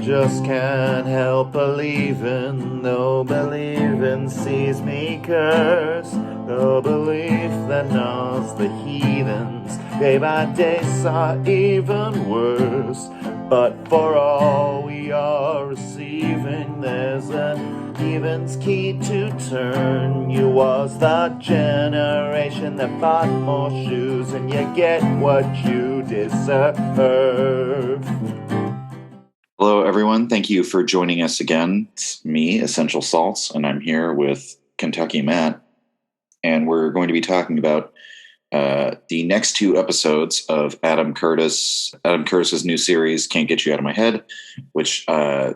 just can't help believing, though believing sees me curse. The belief that knows the heathens day by day saw even worse. But for all we are receiving, there's an evens key to turn. You was the generation that bought more shoes, and you get what you deserve. Hello, everyone. Thank you for joining us again. It's me, Essential Salts, and I'm here with Kentucky Matt. And we're going to be talking about the next two episodes of Adam Curtis's new series, Can't Get You Out of My Head, which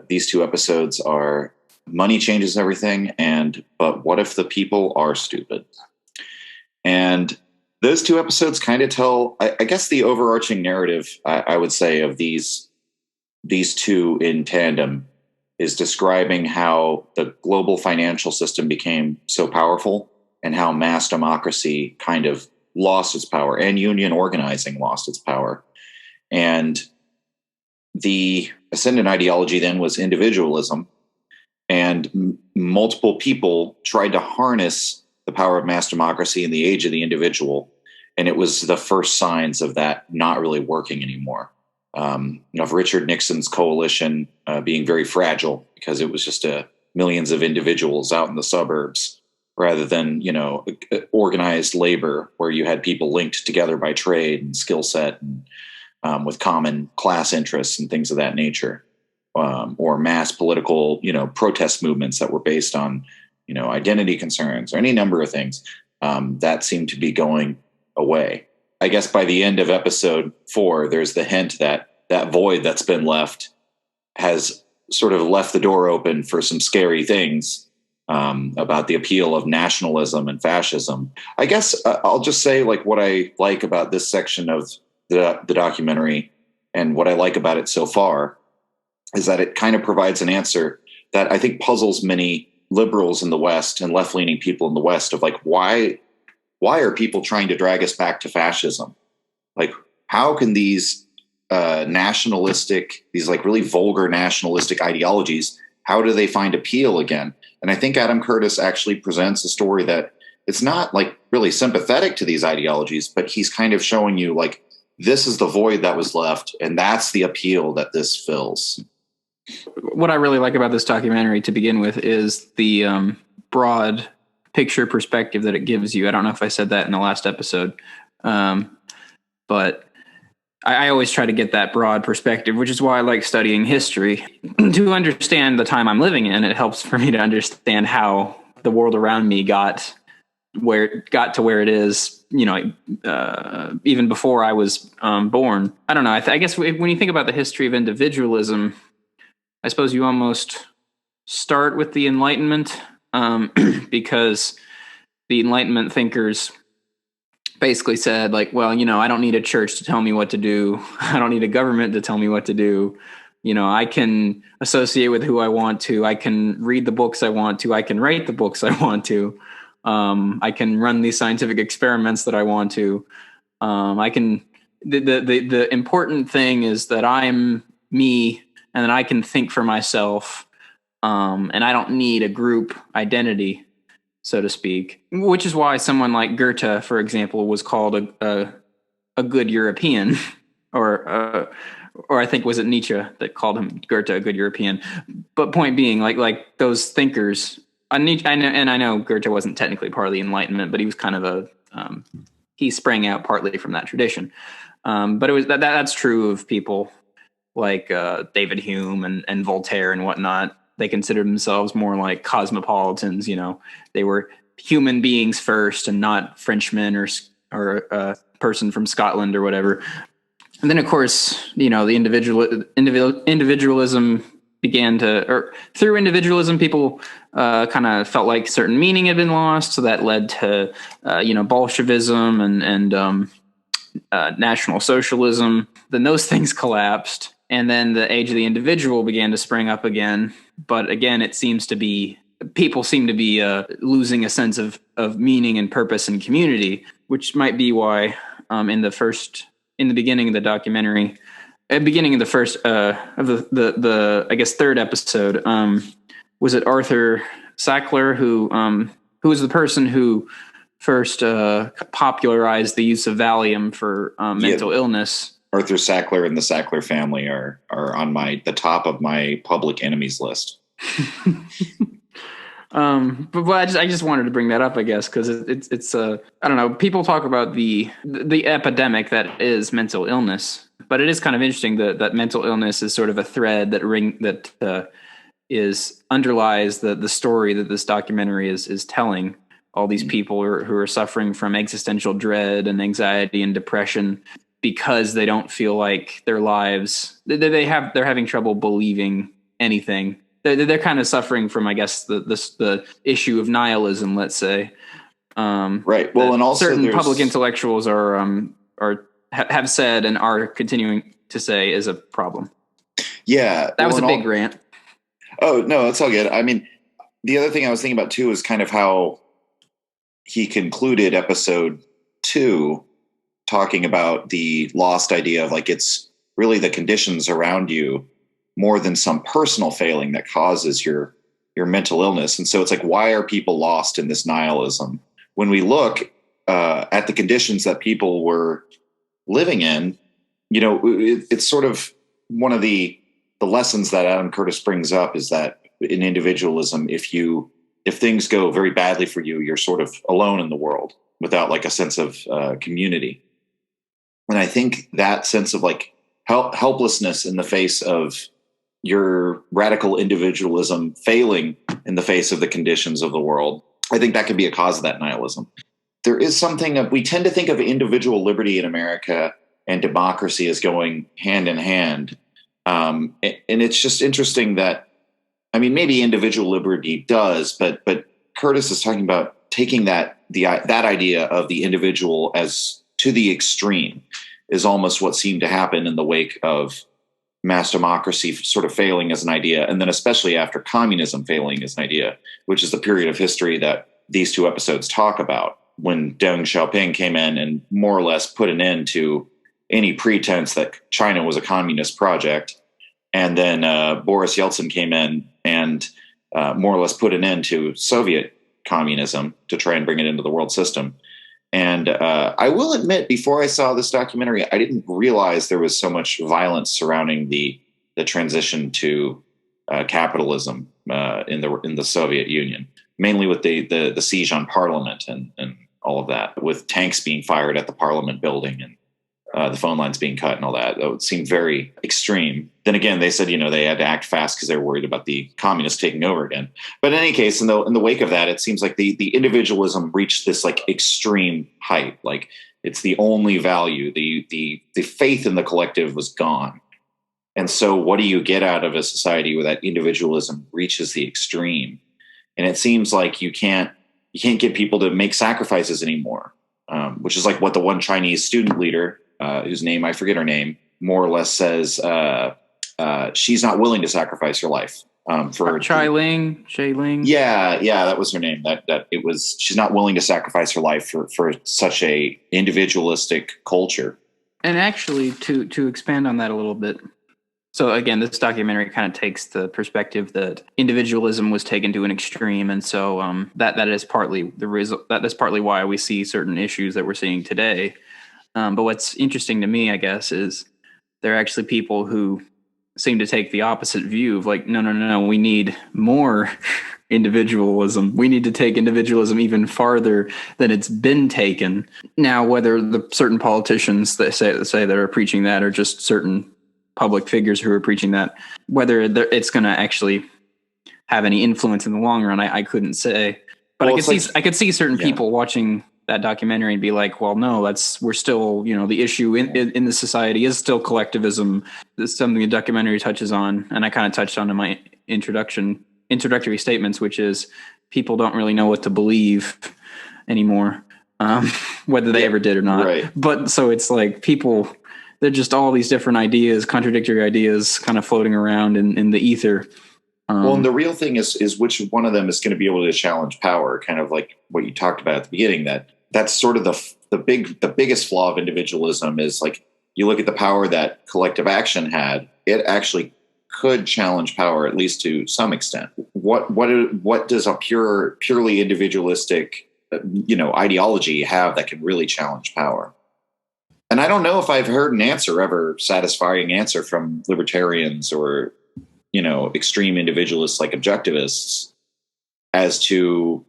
these two episodes are Money Changes Everything and But What If the People Are Stupid? And those two episodes kind of tell, I guess, the overarching narrative, I would say, of these two in tandem is describing how the global financial system became so powerful and how mass democracy kind of lost its power and union organizing lost its power. And the ascendant ideology then was individualism, and multiple people tried to harness the power of mass democracy in the age of the individual. And it was the first signs of that not really working anymore. Of Richard Nixon's coalition being very fragile because it was just millions of individuals out in the suburbs rather than, organized labor where you had people linked together by trade and skill set and with common class interests and things of that nature, or mass political, protest movements that were based on, identity concerns or any number of things that seemed to be going away. I guess by the end of episode 4, there's the hint that that void that's been left has sort of left the door open for some scary things about the appeal of nationalism and fascism. I guess I'll just say what I like about this section of the documentary and what I like about it so far is that it kind of provides an answer that I think puzzles many liberals in the West and left-leaning people in the West of why are people trying to drag us back to fascism? How can these nationalistic, these really vulgar nationalistic ideologies, how do they find appeal again? And I think Adam Curtis actually presents a story that it's not really sympathetic to these ideologies, but he's kind of showing you this is the void that was left, and that's the appeal that this fills. What I really like about this documentary to begin with is the broad picture perspective that it gives you. I don't know if I said that in the last episode, but I always try to get that broad perspective, which is why I like studying history. To understand the time I'm living in, it helps for me to understand how the world around me got to where it is, even before I was born. I don't know. I guess when you think about the history of individualism, I suppose you almost start with the Enlightenment, because the Enlightenment thinkers basically said I don't need a church to tell me what to do. I don't need a government to tell me what to do. I can associate with who I want to. I can read the books I want to. I can write the books I want to. I can run these scientific experiments that I want to. The important thing is that I'm me and that I can think for myself. And I don't need a group identity, so to speak, which is why someone like Goethe, for example, was called a good European, or I think was it Nietzsche that called him Goethe a good European. But point being, like those thinkers, I know Goethe wasn't technically part of the Enlightenment, but he was kind of he sprang out partly from that tradition. But it was that's true of people like David Hume and Voltaire and whatnot. They considered themselves more like cosmopolitans. They were human beings first and not Frenchmen or a person from Scotland or whatever. And then, of course, the individualism began through individualism, people kind of felt like certain meaning had been lost. So that led to, Bolshevism and National Socialism. Then those things collapsed. And then the age of the individual began to spring up again. But again, people seem to be losing a sense of meaning and purpose and community, which might be why in the beginning of the documentary, at the beginning of the first of the I guess third episode, was it Arthur Sackler who was the person who first popularized the use of Valium for mental illness. Arthur Sackler and the Sackler family are on the top of my public enemies list. But I just wanted to bring that up, I guess, because it's I don't know. People talk about the epidemic that is mental illness, but it is kind of interesting that mental illness is sort of a thread that underlies the story that this documentary is telling. All these people who are suffering from existential dread and anxiety and depression because they don't feel like their lives they're having trouble believing anything. They're kind of suffering from, I guess, the issue of nihilism, let's say. Right. Well, and also certain public intellectuals have said and are continuing to say is a problem. Yeah, that was a big rant. Oh no, it's all good. I mean, the other thing I was thinking about too is kind of how he concluded episode 2, talking about the lost idea of like it's really the conditions around you more than some personal failing that causes your mental illness. And so it's like, why are people lost in this nihilism? When we look at the conditions that people were living in, it's sort of one of the lessons that Adam Curtis brings up is that in individualism, if things go very badly for you, you're sort of alone in the world without like a sense of community. And I think that sense of like helplessness in the face of your radical individualism failing in the face of the conditions of the world, I think that could be a cause of that nihilism. There is something we tend to think of individual liberty in America and democracy as going hand in hand. And it's just interesting that, I mean, maybe individual liberty does, but Curtis is talking about taking that idea of the individual as to the extreme is almost what seemed to happen in the wake of mass democracy sort of failing as an idea, and then especially after communism failing as an idea, which is the period of history that these 2 episodes talk about, when Deng Xiaoping came in and more or less put an end to any pretense that China was a communist project. And then Boris Yeltsin came in and more or less put an end to Soviet communism to try and bring it into the world system. And I will admit, before I saw this documentary, I didn't realize there was so much violence surrounding the transition to capitalism in the Soviet Union, mainly with the siege on Parliament and all of that, with tanks being fired at the Parliament building and the phone lines being cut and all that. It seemed very extreme. Then again, they said, they had to act fast because they were worried about the communists taking over again. But in any case, in the wake of that, it seems like the individualism reached this like extreme height. Like it's the only value. The faith in the collective was gone. And so what do you get out of a society where that individualism reaches the extreme? And it seems like you can't get people to make sacrifices anymore, which is like what the one Chinese student leader, whose name I forget her name, more or less says she's not willing to sacrifice her life for Chai Ling. Yeah, that was her name. That it was. She's not willing to sacrifice her life for such a individualistic culture. And actually, to expand on that a little bit. So again, this documentary kind of takes the perspective that individualism was taken to an extreme, and so that is partly the result. That is partly why we see certain issues that we're seeing today. But what's interesting to me, I guess, is there are actually people who seem to take the opposite view of like, no, we need more individualism. We need to take individualism even farther than it's been taken. Now, whether the certain politicians that say that are preaching that or just certain public figures who are preaching that, whether it's going to actually have any influence in the long run, I couldn't say. But well, I could see certain people watching that documentary and be like, well, no, we're still, the issue in the society is still collectivism. This is something the documentary touches on. And I kind of touched on in my introductory statements, which is people don't really know what to believe anymore, whether they ever did or not. Right. But so it's like people, they're just all these different ideas, contradictory ideas kind of floating around in the ether. Well, and the real thing is which one of them is going to be able to challenge power, kind of like what you talked about at the beginning, that's sort of the biggest flaw of individualism is like you look at the power that collective action had, it actually could challenge power, at least to some extent. What does a purely individualistic, ideology have that can really challenge power? And I don't know if I've heard an satisfying answer from libertarians or, extreme individualists like objectivists as to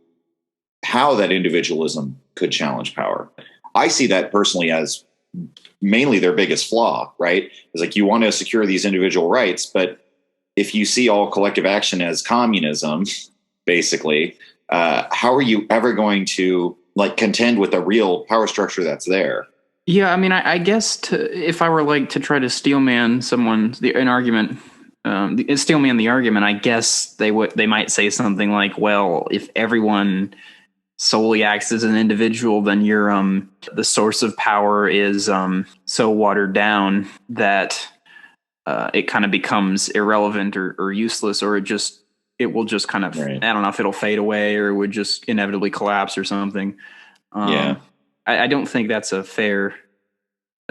how that individualism could challenge power. I see that personally as mainly their biggest flaw, right? It's like you want to secure these individual rights, but if you see all collective action as communism, basically, how are you ever going to contend with a real power structure that's there? Yeah, I mean, I guess if I were to try to steelman an argument, steelman the argument, I guess they might say something like, well, if everyone solely acts as an individual, then the source of power is so watered down that it kind of becomes irrelevant or useless, or it will just kind of, right. I don't know if it'll fade away or it would just inevitably collapse or something. I don't think that's a fair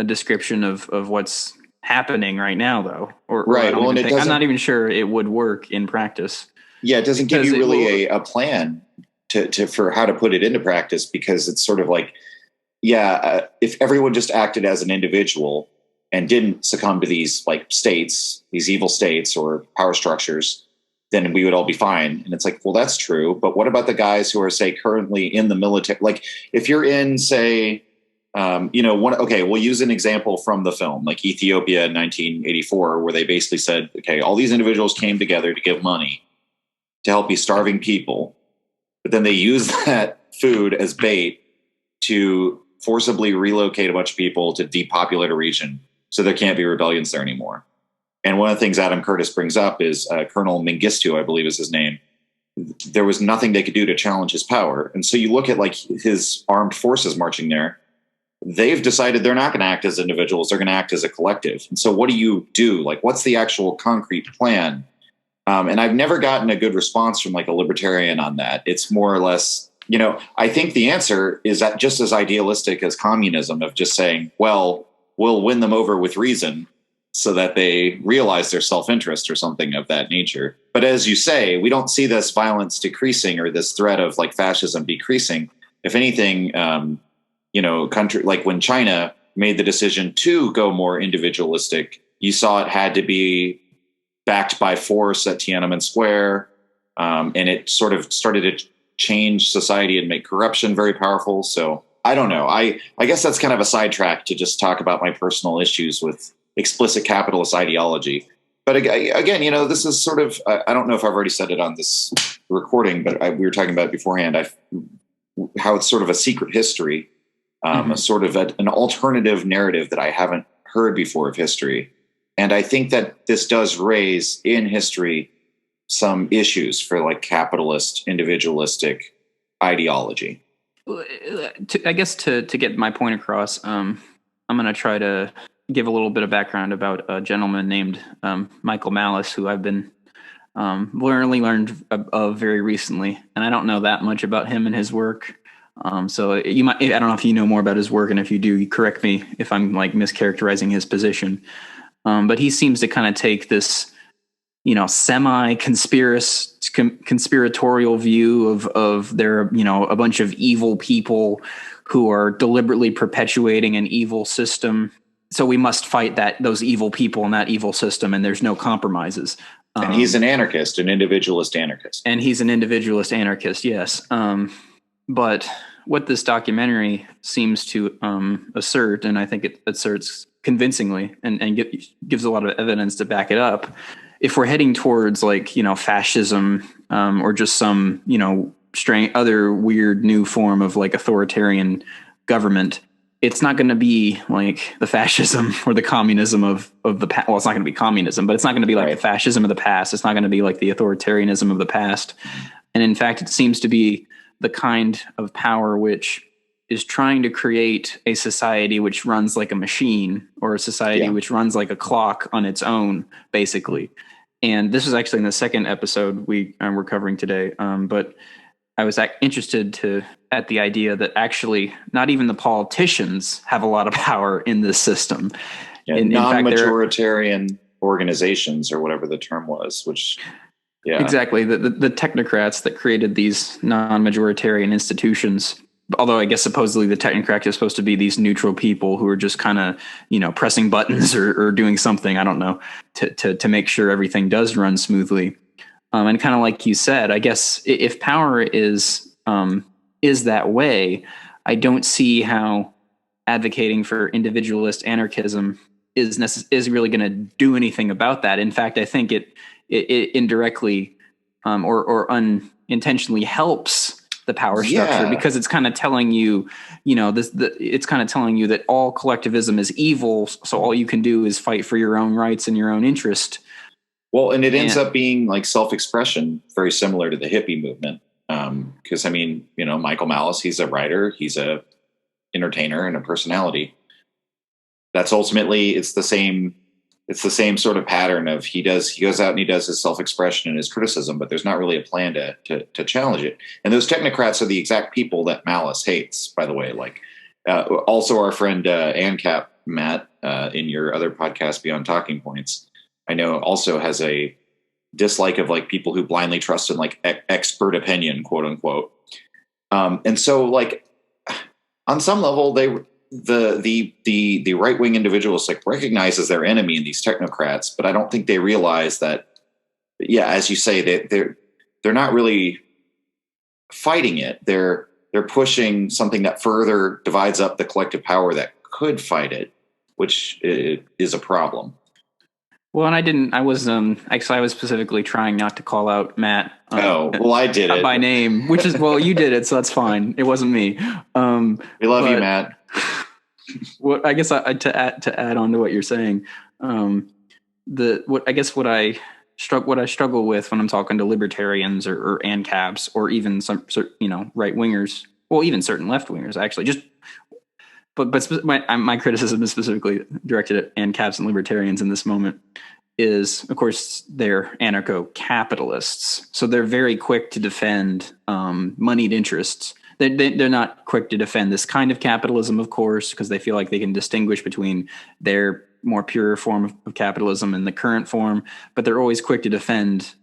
description of what's happening right now, though. Right. I'm not even sure it would work in practice. Yeah, it doesn't give you really a plan for how to put it into practice, because it's sort of like, if everyone just acted as an individual and didn't succumb to these these evil states or power structures, then we would all be fine. And it's like, well, that's true. But what about the guys who are, say, currently in the military? Like if you're in, say, we'll use an example from the film, like Ethiopia in 1984, where they basically said, okay, all these individuals came together to give money to help these starving people. But then they use that food as bait to forcibly relocate a bunch of people to depopulate a region so there can't be rebellions there anymore. And one of the things Adam Curtis brings up is Colonel Mengistu, I believe is his name. There was nothing they could do to challenge his power. And so you look at his armed forces marching there. They've decided they're not going to act as individuals. They're going to act as a collective. And so what do you do? What's the actual concrete plan? And I've never gotten a good response from a libertarian on that. It's more or less, I think the answer is that just as idealistic as communism, of just saying, well, we'll win them over with reason so that they realize their self-interest or something of that nature. But as you say, we don't see this violence decreasing or this threat of fascism decreasing. If anything, country when China made the decision to go more individualistic, you saw it had to be backed by force at Tiananmen Square, and it sort of started to change society and make corruption very powerful. So I don't know. I guess that's kind of a sidetrack to just talk about my personal issues with explicit capitalist ideology. But again, this is sort of, I don't know if I've already said it on this recording, but we were talking about it beforehand, how it's sort of a secret history, a sort of an alternative narrative that I haven't heard before of history. And I think that this does raise in history some issues for capitalist, individualistic ideology. I guess to get my point across, I'm going to try to give a little bit of background about a gentleman named Michael Malice, who I've been learned of very recently. And I don't know that much about him and his work. So I don't know if you know more about his work, and if you do, you correct me if I'm mischaracterizing his position. But he seems to kind of take this, conspiratorial view of there, a bunch of evil people who are deliberately perpetuating an evil system. So we must fight those evil people and that evil system, and there's no compromises. And he's an anarchist, an individualist anarchist. And he's an individualist anarchist, yes. But what this documentary seems to assert, and I think it asserts convincingly and gives a lot of evidence to back it up, if we're heading towards fascism or just some other weird new form of authoritarian government, it's not going to be the fascism or the communism of the past. Well, it's not going to be communism, but it's not going to be the fascism of the past. It's not going to be the authoritarianism of the past. And in fact, it seems to be the kind of power which is trying to create a society which runs like a machine, or a society which runs like a clock on its own, basically. And this is actually in the second episode we're covering today. But I was interested at the idea that actually not even the politicians have a lot of power in this system. Yeah, non-majoritarian organizations, or whatever the term was, which, yeah. Exactly. The technocrats that created these non-majoritarian institutions, although I guess supposedly the technocrat is supposed to be these neutral people who are just kind of, pressing buttons or doing something, I don't know, to make sure everything does run smoothly. And kind of like you said, I guess if power is that way, I don't see how advocating for individualist anarchism is really going to do anything about that. In fact, I think it indirectly or unintentionally helps the power structure, because it's kind of telling you, it's kind of telling you that all collectivism is evil. So all you can do is fight for your own rights and your own interest. Well, and it ends up being like self-expression, very similar to the hippie movement. Because Michael Malice, he's a writer, he's a entertainer and a personality. That's ultimately, it's the same sort of pattern of he goes out and he does his self-expression and his criticism, but there's not really a plan to challenge it. And those technocrats are the exact people that Malice hates, by the way. Like, also our friend ANCAP Matt, in your other podcast Beyond Talking Points, I know also has a dislike of like people who blindly trust in like expert opinion, quote unquote. And so like on some level, the right-wing individualists like recognizes their enemy in these technocrats, but I don't think they realize that, as you say, they're not really fighting it. They're pushing something that further divides up the collective power that could fight it, which is a problem. Well, and I was specifically trying not to call out Matt. I did it by name, which is, well, you did it, so that's fine. It wasn't me. We love you, Matt. What I guess to add on to what you're saying, what I struggle with when I'm talking to libertarians or ANCAPs or even some right wingers, well, even certain left wingers actually, but my criticism is specifically directed at ANCAPs and libertarians in this moment. Is, of course, they're anarcho-capitalists, so they're very quick to defend moneyed interests. They're not quick to defend this kind of capitalism, of course, because they feel like they can distinguish between their more pure form of capitalism and the current form. But they're always quick to defend,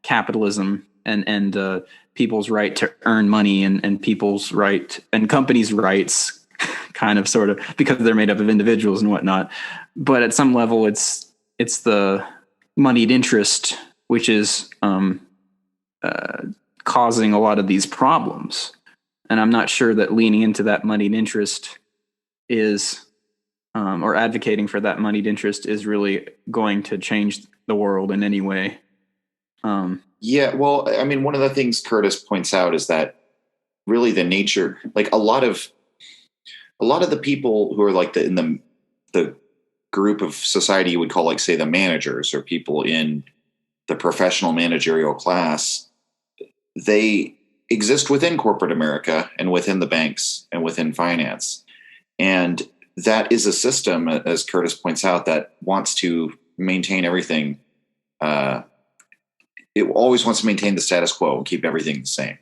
capitalism and people's right to earn money and people's right and companies' rights, kind of, sort of, because they're made up of individuals and whatnot. But at some level, it's the moneyed interest which is causing a lot of these problems. And I'm not sure that leaning into that moneyed interest is, or advocating for that moneyed interest is really going to change the world in any way. Well, I mean, one of the things Curtis points out is that really the nature, like a lot of the people who are like in the group of society you would call, like, say, the managers or people in the professional managerial class, they exist within corporate America and within the banks and within finance. And that is a system, as Curtis points out, that wants to maintain everything. It always wants to maintain the status quo and keep everything the same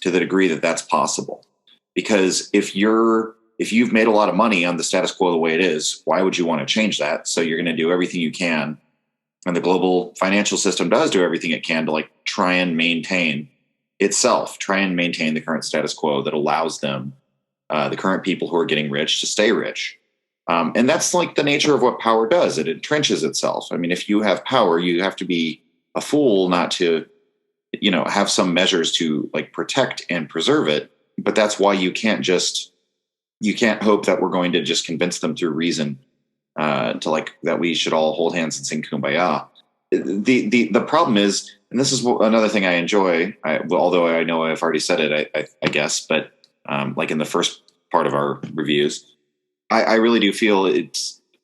to the degree that that's possible. Because if you've made a lot of money on the status quo the way it is, why would you want to change that? So you're going to do everything you can. And the global financial system does do everything it can to, like, try and maintain itself, try and maintain the current status quo that allows them, the current people who are getting rich, to stay rich. And that's like the nature of what power does. It entrenches itself. I mean, if you have power, you have to be a fool not to, have some measures to, like, protect and preserve it. But that's why you can't hope that we're going to just convince them through reason to, like, that we should all hold hands and sing Kumbaya. The problem is, and this is another thing I enjoy, although I know I've already said it, I guess, but like in the first part of our reviews, I really do feel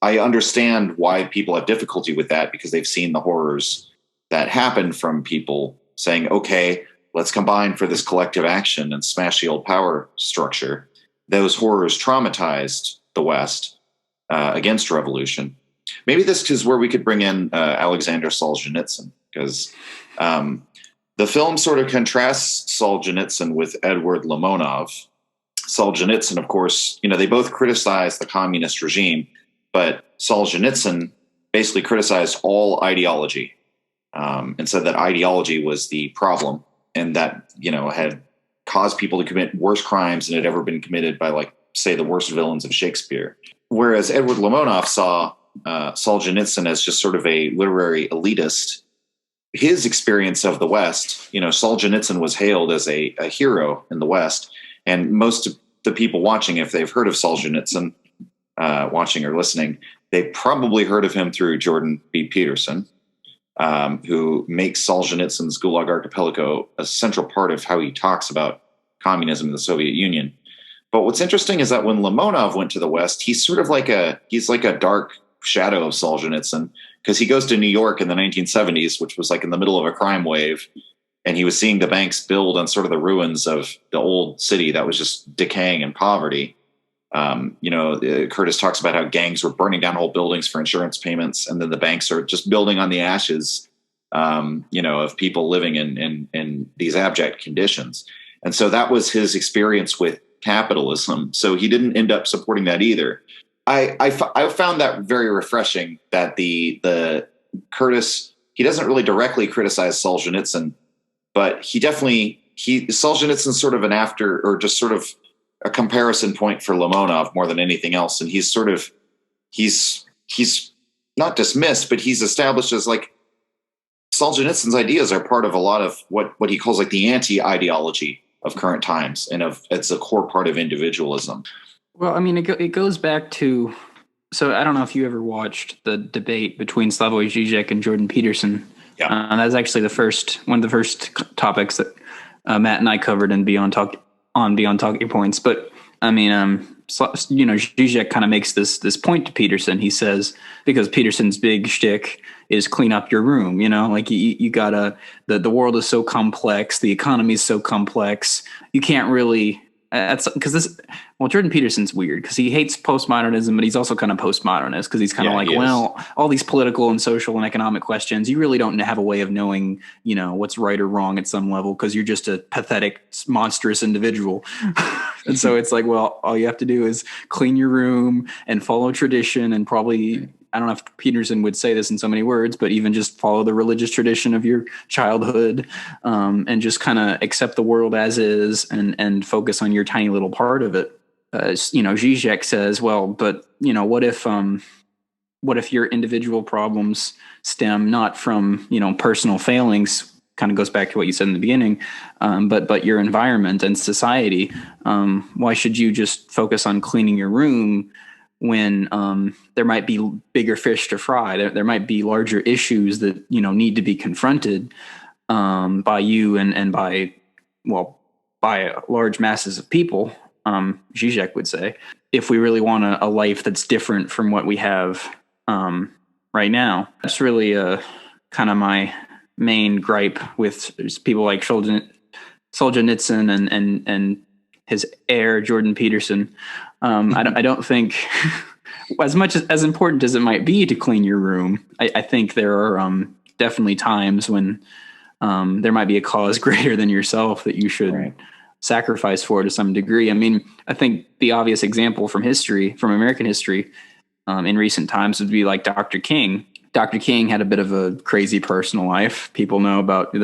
I understand why people have difficulty with that, because they've seen the horrors that happen from people saying, okay, let's combine for this collective action and smash the old power structure. Those horrors traumatized the West against revolution. Maybe this is where we could bring in Alexander Solzhenitsyn, because The film sort of contrasts Solzhenitsyn with Edward Limonov. Solzhenitsyn, of course, they both criticized the communist regime, but Solzhenitsyn basically criticized all ideology, and said that ideology was the problem, and that, had caused people to commit worse crimes than had ever been committed by, like, say, the worst villains of Shakespeare. Whereas Edward Limonov saw Solzhenitsyn as just sort of a literary elitist. His experience of the West, Solzhenitsyn was hailed as a hero in the West. And most of the people watching, if they've heard of Solzhenitsyn, watching or listening, they probably heard of him through Jordan B. Peterson, who makes Solzhenitsyn's Gulag Archipelago a central part of how he talks about communism in the Soviet Union. But what's interesting is that when Limonov went to the West, he's sort of like a dark shadow of Solzhenitsyn, because he goes to New York in the 1970s, which was like in the middle of a crime wave, and he was seeing the banks build on sort of the ruins of the old city that was just decaying in poverty. Curtis talks about how gangs were burning down whole buildings for insurance payments, and then the banks are just building on the ashes, of people living in these abject conditions. And so that was his experience with capitalism. So he didn't end up supporting that either. I found that very refreshing, that the Curtis, he doesn't really directly criticize Solzhenitsyn, but Solzhenitsyn's sort of an after, or just sort of a comparison point for Limonov more than anything else. And he's not dismissed, but he's established as, like, Solzhenitsyn's ideas are part of a lot of what he calls, like, the anti-ideology of current times, and it's a core part of individualism. Well, I mean, it goes back to, so I don't know if you ever watched the debate between Slavoj Žižek and Jordan Peterson. Yeah. That was actually one of the first topics that Matt and I covered in Beyond Talking Points. But I mean, Žižek kind of makes this point to Peterson. He says, because Peterson's big shtick is clean up your room, like you gotta, the world is so complex, the economy is so complex, you can't really, Jordan Peterson's weird because he hates postmodernism, but he's also kind of postmodernist, because he's kind of well, all these political and social and economic questions, you really don't have a way of knowing, what's right or wrong at some level, because you're just a pathetic, monstrous individual. And so it's like, well, all you have to do is clean your room and follow tradition, and probably, I don't know if Peterson would say this in so many words, but even just follow the religious tradition of your childhood, and just kind of accept the world as is, and focus on your tiny little part of it. Žižek says, well, but what if your individual problems stem not from, personal failings, kind of goes back to what you said in the beginning, but your environment and society. Why should you just focus on cleaning your room when there might be bigger fish to fry? There might be larger issues that need to be confronted by you and by large masses of people. Žižek would say, if we really want a life that's different from what we have right now. That's really kind of my main gripe with people like Solzhenitsyn and his heir Jordan Peterson. I don't think, as important as it might be to clean your room, I think there are definitely times when there might be a cause greater than yourself that you should sacrifice for to some degree. I mean, I think the obvious example from American history, in recent times would be like Dr. King. Dr. King had a bit of a crazy personal life. People know about,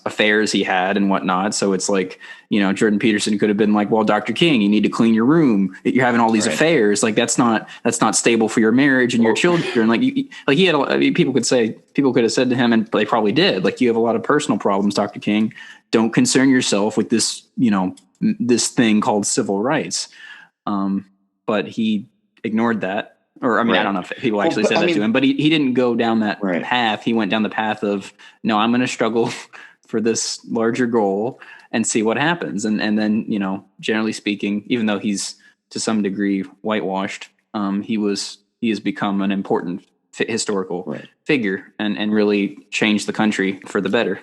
affairs he had and whatnot. So it's like, Jordan Peterson could have been like, well, Dr. King, you need to clean your room. You're having all these affairs. Like that's not stable for your marriage and your children. Like he had, people could have said to him, and they probably did, like, you have a lot of personal problems, Dr. King. Don't concern yourself with this, this thing called civil rights. But he ignored that. Or, I mean, I don't know if people actually said that to him, but he didn't go down that path. He went down the path of, no, I'm going to struggle for this larger goal and see what happens. And then, generally speaking, even though he's to some degree whitewashed, he has become an important historical figure and really changed the country for the better.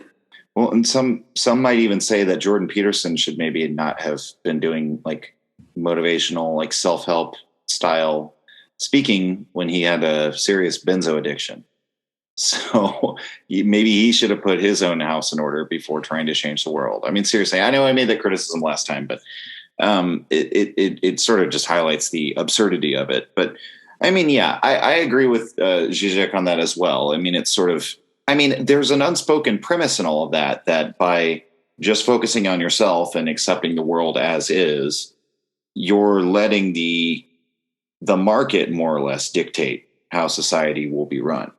Well, and some might even say that Jordan Peterson should maybe not have been doing like motivational, like self-help style speaking when he had a serious benzo addiction. So maybe he should have put his own house in order before trying to change the world. I mean, seriously, I know I made that criticism last time, but it sort of just highlights the absurdity of it. But I mean, yeah, I agree with Zizek on that as well. I mean, it's sort of, I mean, there's an unspoken premise in all of that, that by just focusing on yourself and accepting the world as is, you're letting the market more or less dictate how society will be run.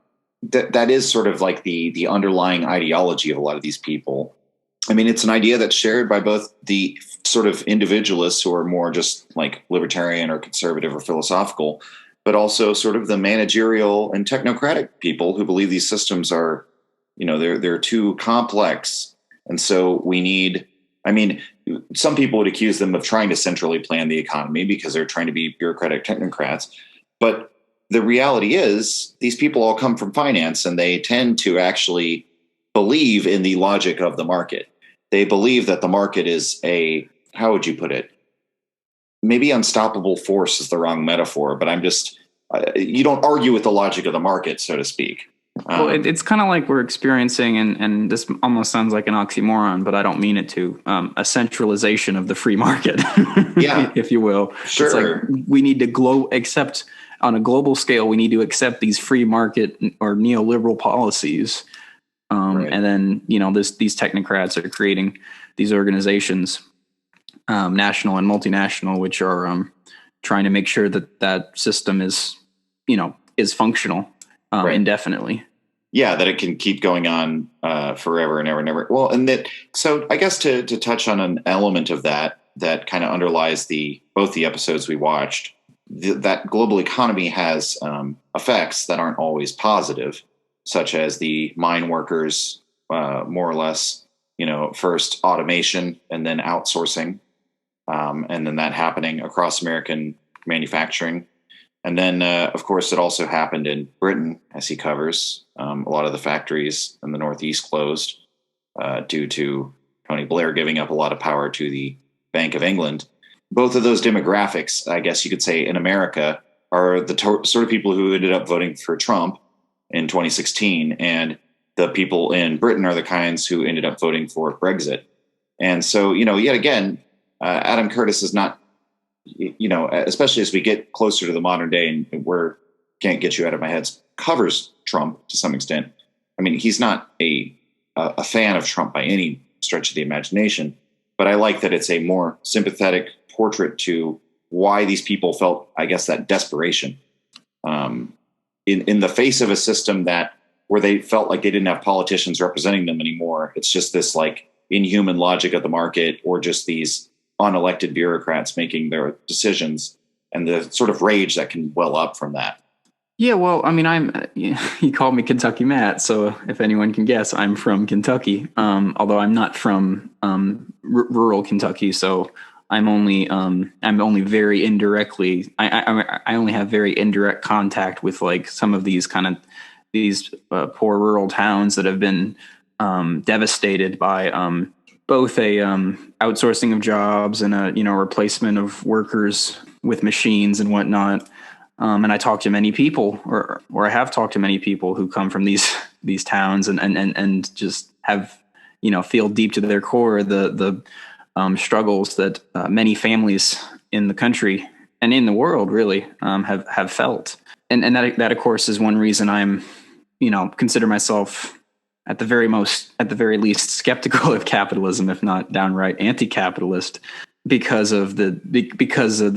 That is sort of like the underlying ideology of a lot of these people. I mean, it's an idea that's shared by both the sort of individualists who are more just like libertarian or conservative or philosophical, but also sort of the managerial and technocratic people who believe these systems are, you know, they're too complex. And so we need, I mean, some people would accuse them of trying to centrally plan the economy because they're trying to be bureaucratic technocrats. But the reality is these people all come from finance, and they tend to actually believe in the logic of the market. They believe that the market is a, how would you put it? Maybe unstoppable force is the wrong metaphor, but I'm just, you don't argue with the logic of the market, so to speak. Well, it's kind of like we're experiencing, and this almost sounds like an oxymoron, but I don't mean it to, a centralization of the free market, Yeah, if you will. Sure. It's like we need to accept on a global scale, we need to accept these free market or neoliberal policies. Right. And then, you know, these technocrats are creating these organizations, national and multinational, which are trying to make sure that that system is, you know, is functional right. indefinitely. Yeah, that it can keep going on forever and ever and ever. Well, and that, so I guess to touch on an element of that kind of underlies both the episodes we watched, that global economy has effects that aren't always positive, such as the mine workers, more or less, you know, first automation and then outsourcing, and then that happening across American manufacturing. And then, of course, it also happened in Britain, as he covers. A lot of the factories in the Northeast closed due to Tony Blair giving up a lot of power to the Bank of England. Both of those demographics, I guess you could say, in America are the sort of people who ended up voting for Trump in 2016. And the people in Britain are the kinds who ended up voting for Brexit. And so, you know, yet again, Adam Curtis is not, you know, especially as we get closer to the modern day, and we're can't get you out of my head, covers Trump to some extent. I mean, he's not a fan of Trump by any stretch of the imagination, but I like that it's a more sympathetic portrait to why these people felt, I guess, that desperation in the face of a system where they felt like they didn't have politicians representing them anymore. It's just this like inhuman logic of the market, or just these unelected bureaucrats making their decisions, and the sort of rage that can well up from that. Yeah, well, I mean, he called me Kentucky Matt, so if anyone can guess, I'm from Kentucky. Although I'm not from rural Kentucky, so I'm only very indirectly. I only have very indirect contact with like some of these kind of poor rural towns that have been devastated by both a outsourcing of jobs and a replacement of workers with machines and whatnot. And I talk to many people, or I have talked to many people who come from these towns and just have, you know, feel deep to their core the struggles that many families in the country and in the world really have felt. And that of course is one reason I'm, you know, consider myself at the very least skeptical of capitalism, if not downright anti-capitalist, because of the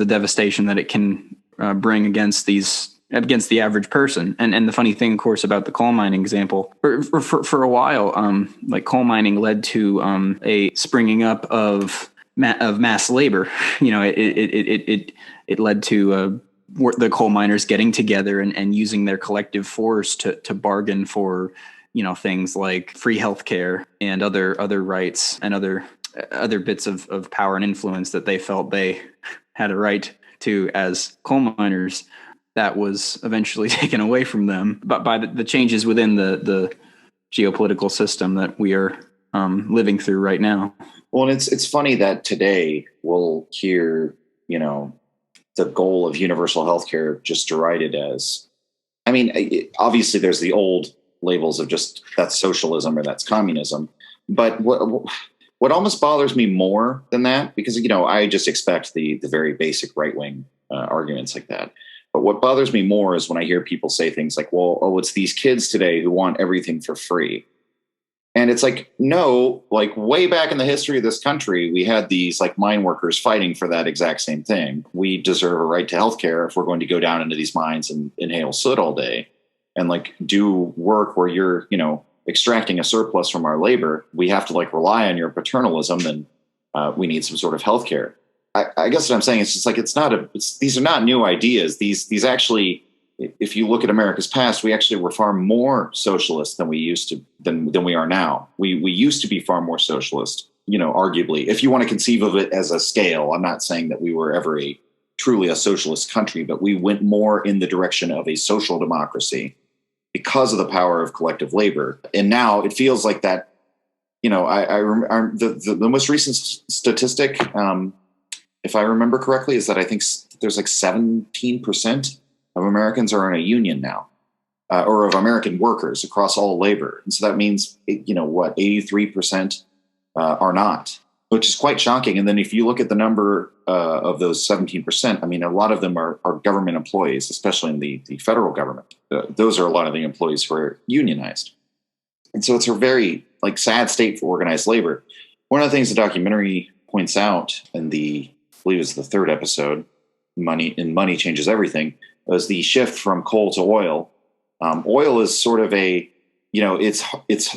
devastation that it can bring against the average person. And the funny thing, of course, about the coal mining example, for a while, like coal mining led to a springing up of mass labor. You know, it led to the coal miners getting together and using their collective force to bargain for, you know, things like free healthcare and other rights and other bits of power and influence that they felt they had a right to as coal miners. That was eventually taken away from them, but by the changes within the geopolitical system that we are living through right now. Well, and it's funny that today we'll hear, you know, the goal of universal healthcare just derided as, I mean, obviously there's the old labels of just that's socialism or that's communism. But what almost bothers me more than that, because, I just expect the very basic right-wing arguments like that. But what bothers me more is when I hear people say things like, well, it's these kids today who want everything for free. And it's like, no, like way back in the history of this country, we had these like mine workers fighting for that exact same thing. We deserve a right to healthcare if we're going to go down into these mines and inhale soot all day and like do work where you're, extracting a surplus from our labor. We have to like rely on your paternalism, and we need some sort of healthcare. I guess what I'm saying is just like, these are not new ideas. These actually, if you look at America's past, we actually were far more socialist than we used to, than we are now. We used to be far more socialist, arguably, if you want to conceive of it as a scale. I'm not saying that we were ever truly a socialist country, but we went more in the direction of a social democracy because of the power of collective labor. And now it feels like that, I remember the most recent statistic, if I remember correctly, is that I think there's like 17% of Americans are in a union now, or of American workers across all labor. And so that means, 83% are not, which is quite shocking. And then if you look at the number of those 17%, I mean, a lot of them are government employees, especially in the federal government. Those are a lot of the employees who are unionized. And so it's a very like sad state for organized labor. One of the things the documentary points out in I believe it's the third episode, Money Changes Everything, was the shift from coal to oil. Oil is sort of it's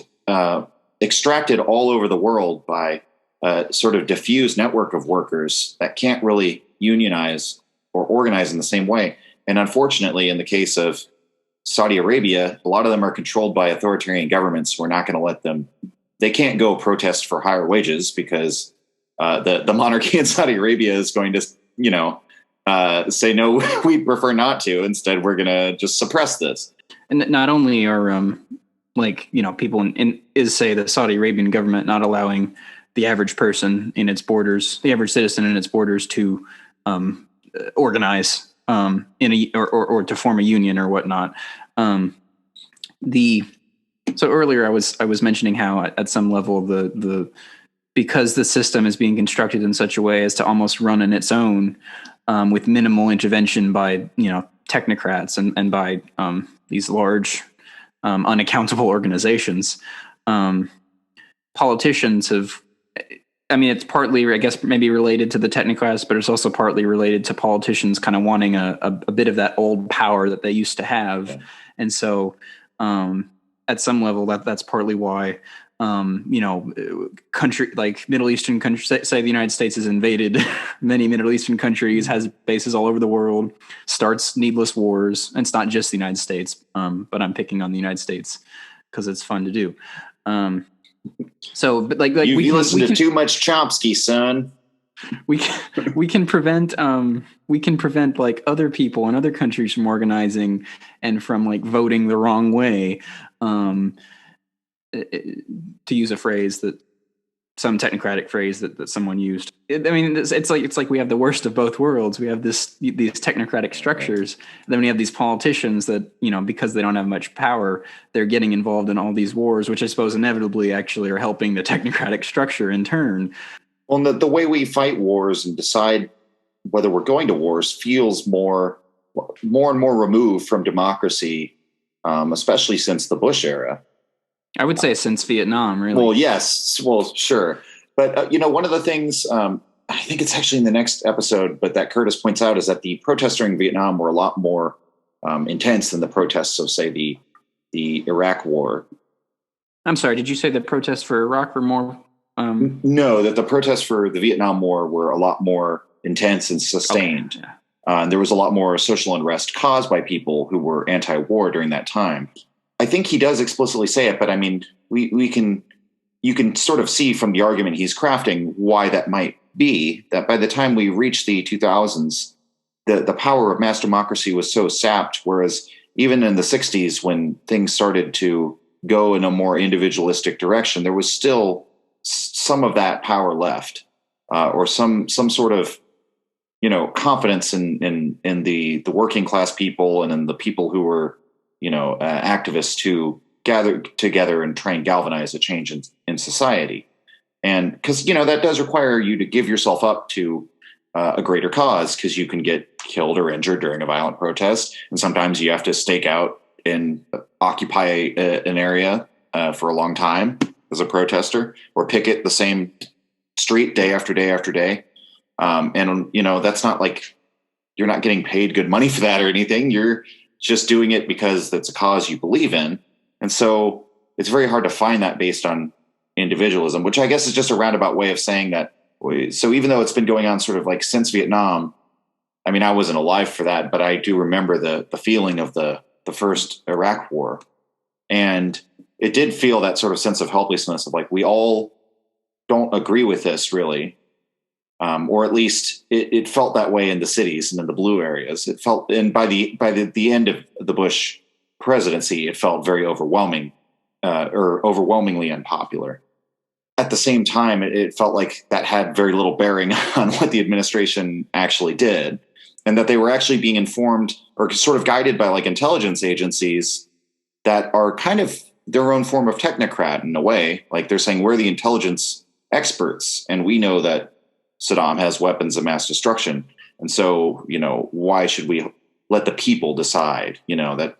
extracted all over the world by a sort of diffused network of workers that can't really unionize or organize in the same way. And unfortunately, in the case of Saudi Arabia, a lot of them are controlled by authoritarian governments. We're not going to let them. They can't go protest for higher wages because the monarchy in Saudi Arabia is going to, say, no, we prefer not to. Instead, we're going to just suppress this. And not only are people in say the Saudi Arabian government not allowing the average person in its borders, the average citizen in its borders, to organize or to form a union or whatnot. So earlier I was mentioning how at some level because the system is being constructed in such a way as to almost run on its own, with minimal intervention by technocrats and by these large unaccountable organizations. Politicians have. I mean, it's partly, I guess, maybe related to the technocrats, but it's also partly related to politicians kind of wanting a bit of that old power that they used to have. Yeah. And so at some level, that's partly why, country like Middle Eastern countries, say the United States has invaded many Middle Eastern countries, has bases all over the world, starts needless wars. And it's not just the United States, but I'm picking on the United States because it's fun to do. So, but like you listen to too much Chomsky, son. We can prevent like other people in other countries from organizing and from like voting the wrong way. To use a phrase that some technocratic phrase that someone used. It's like we have the worst of both worlds. We have these technocratic structures, and then we have these politicians that, because they don't have much power, they're getting involved in all these wars, which I suppose inevitably actually are helping the technocratic structure in turn. Well, the way we fight wars and decide whether we're going to wars feels more and more removed from democracy, especially since the Bush era. I would say since Vietnam, really. Well, yes. Well, sure. But, one of the things, I think it's actually in the next episode, but that Curtis points out, is that the protests during Vietnam were a lot more intense than the protests of, say, the Iraq War. I'm sorry, did you say the protests for Iraq were more? No, that the protests for the Vietnam War were a lot more intense and sustained. Okay. Yeah. And there was a lot more social unrest caused by people who were anti-war during that time. I think he does explicitly say it, but I mean, you can sort of see from the argument he's crafting why that might be, that by the time we reached the 2000s, the power of mass democracy was so sapped, whereas even in the 60s, when things started to go in a more individualistic direction, there was still some of that power left, or some sort of, confidence in the working class people and in the people who were, activists to gather together and try and galvanize a change in society. And because, that does require you to give yourself up to a greater cause, because you can get killed or injured during a violent protest. And sometimes you have to stake out and occupy an area for a long time as a protester, or picket the same street day after day after day. And, that's not like you're not getting paid good money for that or anything. You're just doing it because that's a cause you believe in. And so it's very hard to find that based on individualism, which I guess is just a roundabout way of saying that. So even though it's been going on sort of like since Vietnam, I mean, I wasn't alive for that, but I do remember the feeling of the first Iraq war. And it did feel that sort of sense of helplessness of like, we all don't agree with this really. Or at least it felt that way in the cities and in the blue areas. It felt, and by the end of the Bush presidency, it felt very overwhelming, or overwhelmingly unpopular. At the same time, it felt like that had very little bearing on what the administration actually did, and that they were actually being informed or sort of guided by like intelligence agencies that are kind of their own form of technocrat in a way. Like they're saying, we're the intelligence experts, and we know that Saddam has weapons of mass destruction. And so, why should we let the people decide? That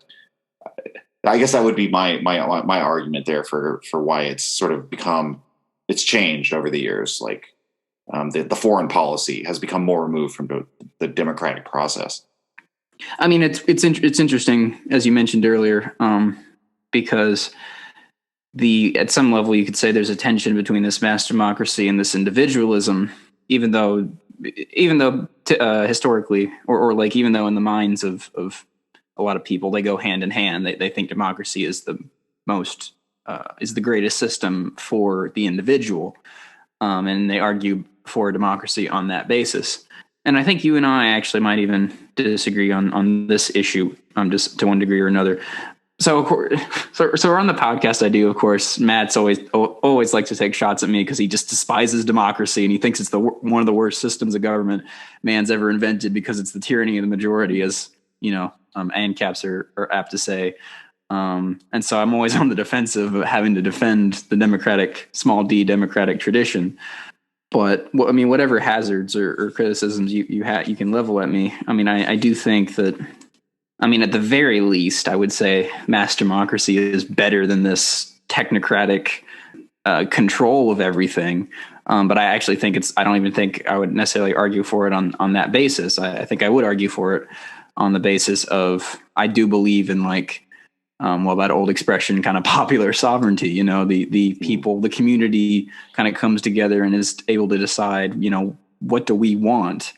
I guess that would be my argument there for why it's sort of it's changed over the years. Like the foreign policy has become more removed from the democratic process. I mean, it's interesting, as you mentioned earlier, because at some level you could say there's a tension between this mass democracy and this individualism, even though historically, or like even though in the minds of a lot of people they go hand in hand. They think democracy is the greatest system for the individual, and they argue for democracy on that basis. And I think you and I actually might even disagree on this issue, just to one degree or another. So of course, so we're on the podcast. I do, of course. Matt's always likes to take shots at me because he just despises democracy and he thinks it's one of the worst systems of government man's ever invented because it's the tyranny of the majority, as ANCAPs are apt to say. And so I'm always on the defensive of having to defend the democratic, small d democratic tradition. But I mean, whatever hazards or criticisms you can level at me. I mean, I do think that. I mean, at the very least, I would say mass democracy is better than this technocratic control of everything. But I actually think I don't even think I would necessarily argue for it on that basis. I think I would argue for it on the basis of I do believe in that old expression, kind of popular sovereignty. The people, the community kind of comes together and is able to decide, what do we want?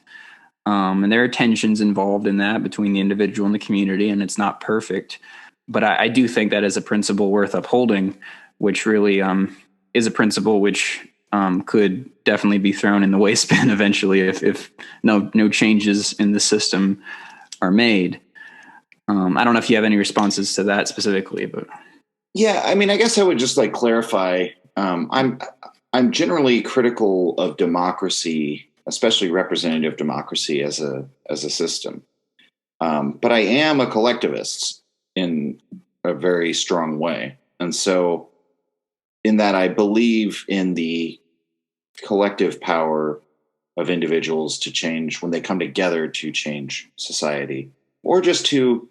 And there are tensions involved in that between the individual and the community, and it's not perfect. But I do think that is a principle worth upholding, which really is a principle which could definitely be thrown in the waste bin eventually if no changes in the system are made. I don't know if you have any responses to that specifically, but yeah, I mean, I guess I would just clarify. I'm generally critical of democracy, especially representative democracy as a system. But I am a collectivist in a very strong way. And so in that I believe in the collective power of individuals to change when they come together to change society, or just to,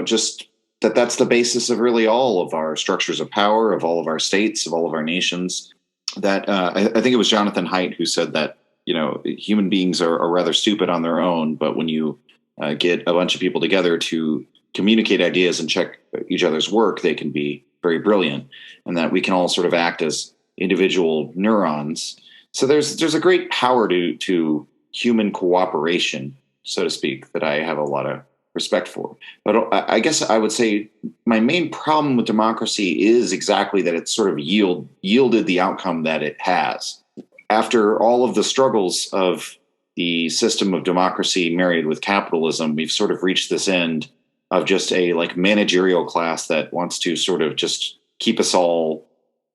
just that's the basis of really all of our structures of power, of all of our states, of all of our nations. That I think it was Jonathan Haidt who said that, human beings are rather stupid on their own, but when you get a bunch of people together to communicate ideas and check each other's work, they can be very brilliant, and that we can all sort of act as individual neurons. So there's a great power to human cooperation, so to speak, that I have a lot of respect for. But I guess I would say my main problem with democracy is exactly that it's sort of yielded the outcome that it has. After all of the struggles of the system of democracy married with capitalism, we've sort of reached this end of just a managerial class that wants to sort of just keep us all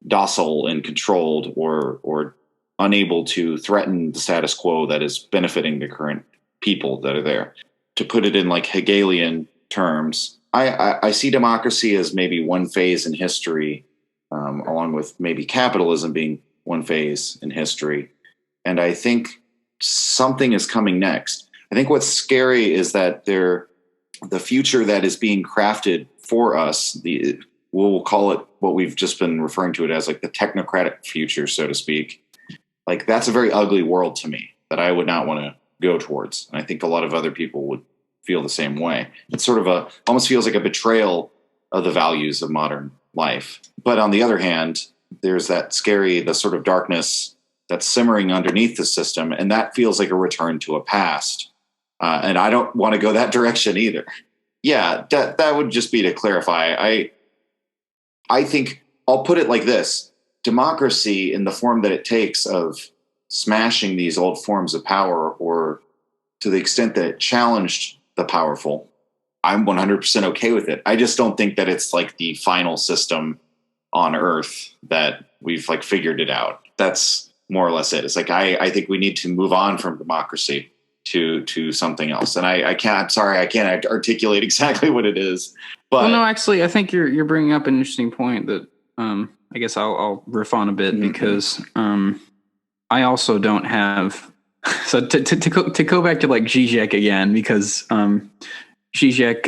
docile and controlled, or unable to threaten the status quo that is benefiting the current people that are there. To put it in Hegelian terms, I see democracy as maybe one phase in history, along with maybe capitalism being one phase in history. And I think something is coming next. I think what's scary is that the future that is being crafted for us, we'll call it what we've just been referring to it as, like the technocratic future, so to speak. Like, that's a very ugly world to me that I would not want to go towards. And I think a lot of other people would feel the same way. It's sort of almost feels like a betrayal of the values of modern life. But on the other hand, there's the sort of darkness that's simmering underneath the system. And that feels like a return to a past. And I don't want to go that direction either. Yeah, that would just be to clarify. I think I'll put it like this. Democracy, in the form that it takes of smashing these old forms of power, or to the extent that it challenged the powerful, I'm 100% okay with it. I just don't think that it's like the final system on Earth that we've like figured it out. That's more or less it. It's like I think we need to move on from democracy to something else. And I'm sorry, I can't articulate exactly what it is. But well, no, actually, I think you're bringing up an interesting point that I guess I'll riff on a bit, because I also don't have. So to go back to like Zizek again, because Zizek,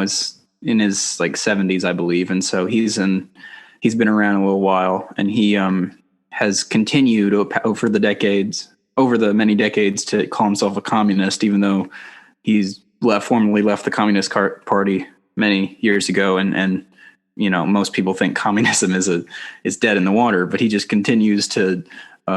is in his like 70s, I believe, and so he's been around a little while, and he has continued over the many decades to call himself a communist, even though he's formally left the Communist Party many years ago, and most people think communism is dead in the water, but he just continues to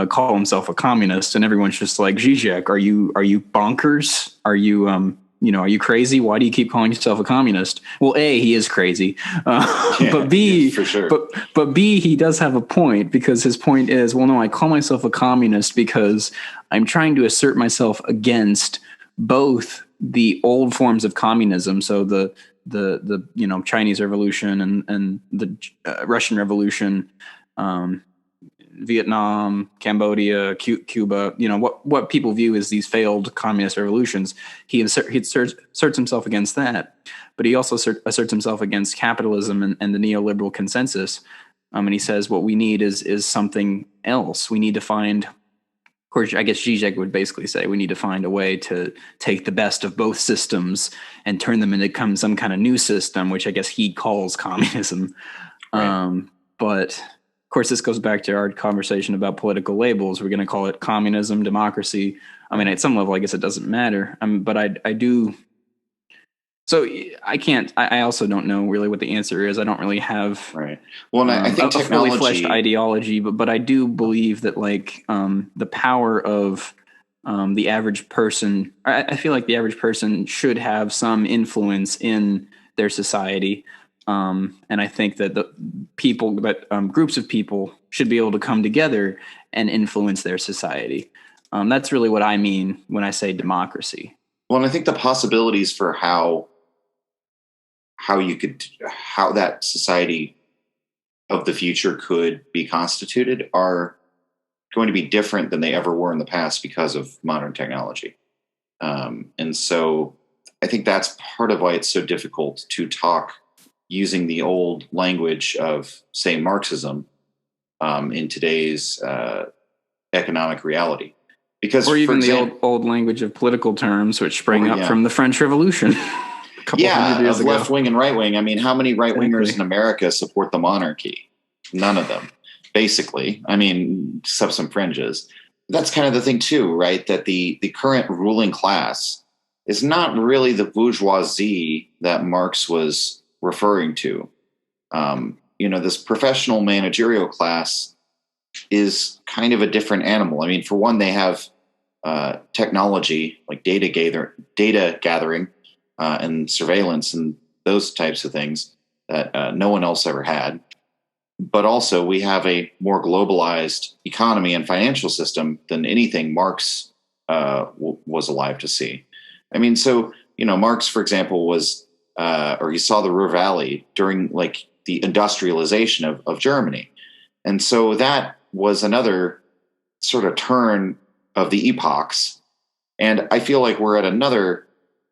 call himself a communist, and everyone's just like, Zizek, are you bonkers? Are you crazy? Why do you keep calling yourself a communist? Well, A, he is crazy, but B, for sure. But B, he does have a point, because his point is, well, no, I call myself a communist because I'm trying to assert myself against both the old forms of communism, so the Chinese Revolution and the Russian Revolution, Vietnam, Cambodia, Cuba, what people view as these failed communist revolutions. He asserts himself against that, but he also asserts himself against capitalism and the neoliberal consensus. And he says what we need is something else. We need to find, of course, I guess Zizek would basically say, we need to find a way to take the best of both systems and turn them into some kind of new system, which I guess he calls communism. Right. But of course, this goes back to our conversation about political labels. We're going to call it communism, democracy. I mean, at some level, I guess it doesn't matter. But I do. So I can't. I also don't know really what the answer is. I don't really have right. Well, I think a fully fleshed ideology, but I do believe that the power of the average person. I feel like the average person should have some influence in their society. And I think that groups of people should be able to come together and influence their society. That's really what I mean when I say democracy. Well, and I think the possibilities for how that society of the future could be constituted are going to be different than they ever were in the past because of modern technology. And so I think that's part of why it's so difficult to talk using the old language of, say, Marxism in today's economic reality. Because, or even the old language of political terms, which sprang up from the French Revolution a couple hundred years ago. Left wing and right wing. I mean, how many right wingers in America support the monarchy? None of them, basically. I mean, except some fringes. That's kind of the thing, too, right? That the current ruling class is not really the bourgeoisie that Marx was referring to. This professional managerial class is kind of a different animal. I mean, for one, they have technology like data gathering and surveillance and those types of things that no one else ever had. But also we have a more globalized economy and financial system than anything Marx was alive to see. I mean, so, Marx, for example, was or he saw the Ruhr Valley during like the industrialization of Germany. And so that was another sort of turn of the epochs. And I feel like we're at another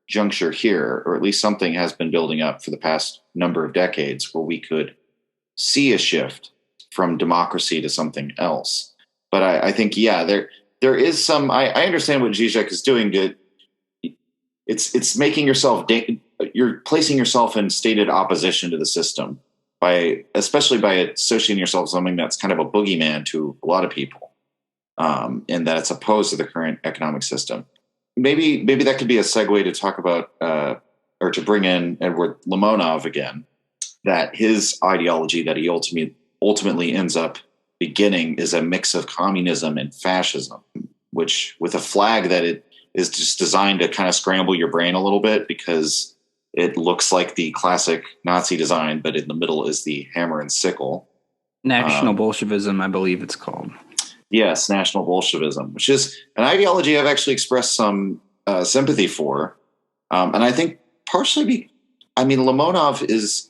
juncture here, or at least something has been building up for the past number of decades, where we could see a shift from democracy to something else. But I think, yeah, there is some. I understand what Zizek is doing. It's making yourself. You're placing yourself in stated opposition to the system especially by associating yourself with something that's kind of a boogeyman to a lot of people, and that it's opposed to the current economic system. Maybe that could be a segue to talk about, or to bring in Edward Limonov again. That his ideology that he ultimately ends up beginning is a mix of communism and fascism, which with a flag that it is just designed to kind of scramble your brain a little bit, because it looks like the classic Nazi design, but in the middle is the hammer and sickle. National Bolshevism, I believe it's called. Yes, National Bolshevism, which is an ideology I've actually expressed some sympathy for. And I think partially, Limonov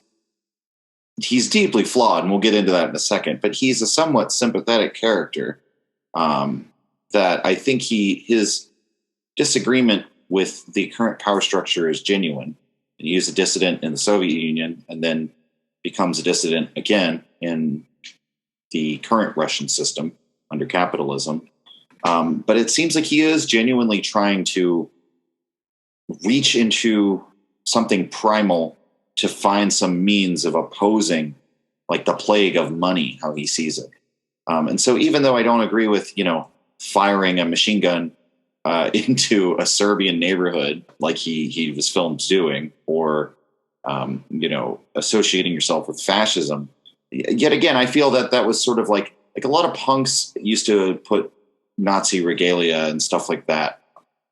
he's deeply flawed, and we'll get into that in a second, but he's a somewhat sympathetic character, that I think his disagreement with the current power structure is genuine. He was a dissident in the Soviet Union and then becomes a dissident again in the current Russian system under capitalism. But it seems like he is genuinely trying to reach into something primal to find some means of opposing, like, the plague of money, how he sees it. And so even though I don't agree with, firing a machine gun into a Serbian neighborhood like he was filmed doing, or associating yourself with fascism. Yet again, I feel that was sort of like a lot of punks used to put Nazi regalia and stuff like that.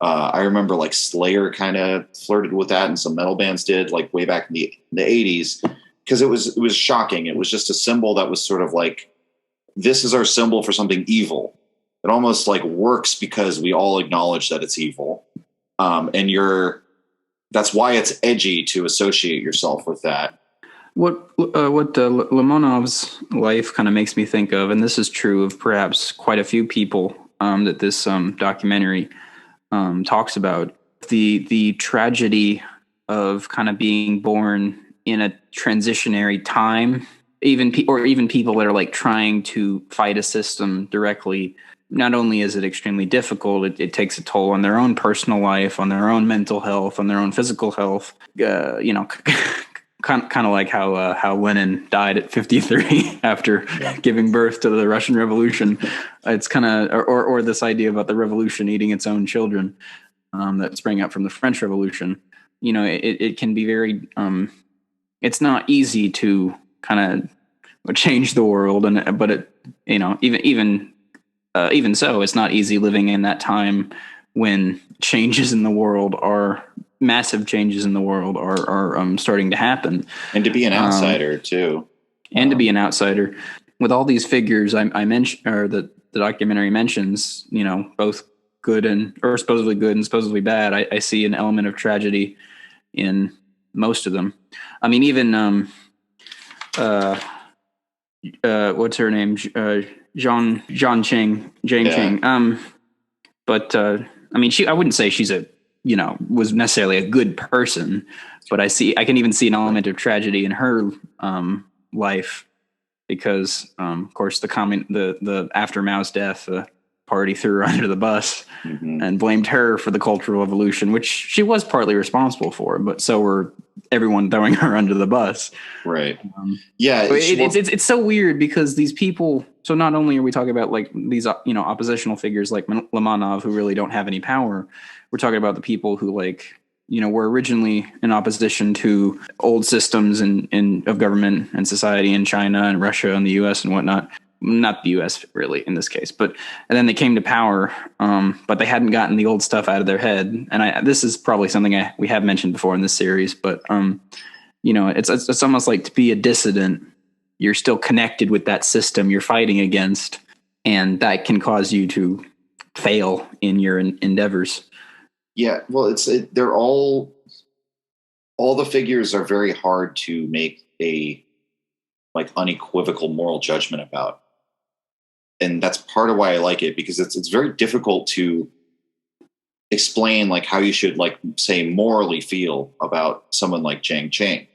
I remember like Slayer kind of flirted with that, and some metal bands did, like way back in the 80s, because it was shocking. It was just a symbol that was sort of like, this is our symbol for something evil. It almost like works because we all acknowledge that it's evil. And that's why it's edgy to associate yourself with that. What Limonov's life kind of makes me think of, and this is true of perhaps quite a few people that this documentary talks about, the tragedy of kind of being born in a transitionary time, even people that are like trying to fight a system directly. Not only is it extremely difficult, it takes a toll on their own personal life, on their own mental health, on their own physical health. Kind of like how Lenin died at 53 after giving birth to the Russian Revolution. It's kind of, or this idea about the revolution eating its own children that sprang up from the French Revolution. It can be very. It's not easy to kind of change the world, but it, even so, it's not easy living in that time when massive changes in the world are starting to happen. And to be an outsider too. And to be an outsider. With all these figures I mentioned, or that the documentary mentions, both supposedly good and supposedly bad, I see an element of tragedy in most of them. I mean, even what's her name? Jane Ching. But I wouldn't say she's was necessarily a good person, but I can even see an element of tragedy in her life, because of course the after Mao's death, the party threw her under the bus and blamed her for the Cultural Revolution, which she was partly responsible for, but so were everyone throwing her under the bus. Right. It's so weird, because these people. So not only are we talking about like these oppositional figures like Limonov, who really don't have any power, we're talking about the people who were originally in opposition to old systems of government and society in China and Russia and the U.S. and whatnot. Not the U.S. really in this case, and then they came to power, but they hadn't gotten the old stuff out of their head. And this is probably something we have mentioned before in this series, but it's almost like, to be a dissident, you're still connected with that system you're fighting against, and that can cause you to fail in your endeavors. Yeah, well, they're all the figures are very hard to make a unequivocal moral judgment about, and that's part of why I like it, because it's very difficult to explain like how you should like say morally feel about someone like Jiang Qing.